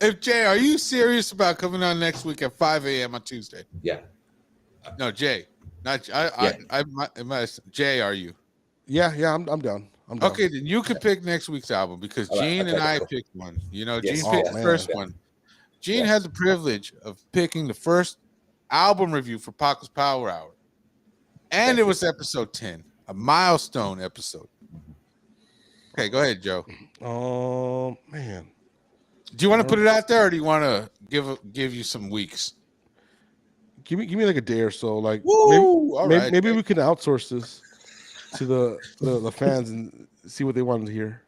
if Jay, are you serious about coming on next week at 5 a.m. on Tuesday? Yeah. No, Jay. Not Jay. Are you? Yeah, I'm down. I'm down. Okay, then you can pick next week's album because All right, Gene okay, and I cool. picked one. Yes. Gene Oh, picked the man. first Yeah. one. Gene Yeah. had the privilege of picking the first album review for Paco's Power Hour. And Thank it you. was episode 10, a milestone episode. Okay, go ahead, Joe. Man. Do you want to put it out there or do you want to give you some weeks? Give me like a day or so. Like Woo! All right. maybe we can outsource this to the fans and see what they wanted to hear.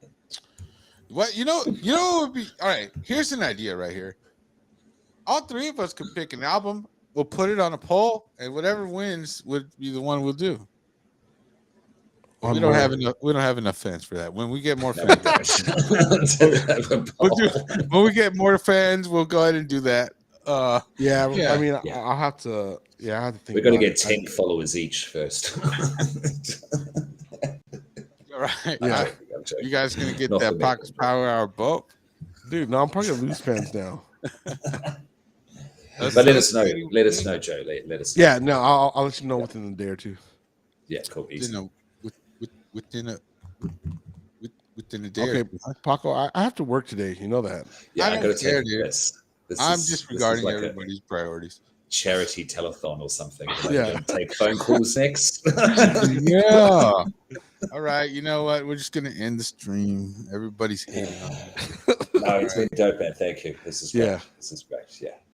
What what would be all right? Here's an idea right here. All three of us could pick an album. We'll put it on a poll, and whatever wins would be the one we'll do. But we don't have enough. We don't have enough fans for that. When we get more fans, when we get more fans, we'll go ahead and do that. Yeah, Yeah. I mean, Yeah. I'll have to. Yeah, I have to think. We're going to about get it. 10 followers each first. All right. Yeah. You guys gonna get Not that for me. Paco's Power Hour boat? Dude, no, I'm probably gonna lose fans now. But let us know. Let us know, Joe. Let us know. Yeah, no, I'll let you know within a day or two. Yeah, cool. Easy. Within a day. or Okay, two. Paco, I have to work today. You know that. Yeah, I I don't got to care, tell dude. you this. I'm This is disregarding like everybody's priorities. a charity telethon or something. Like, Yeah. you know, take phone calls next. Yeah. All right. You know what? We're just gonna end the stream. Everybody's hating on me. No, it's been dope, man. Thank you. This is great. Yeah. This is great. Yeah.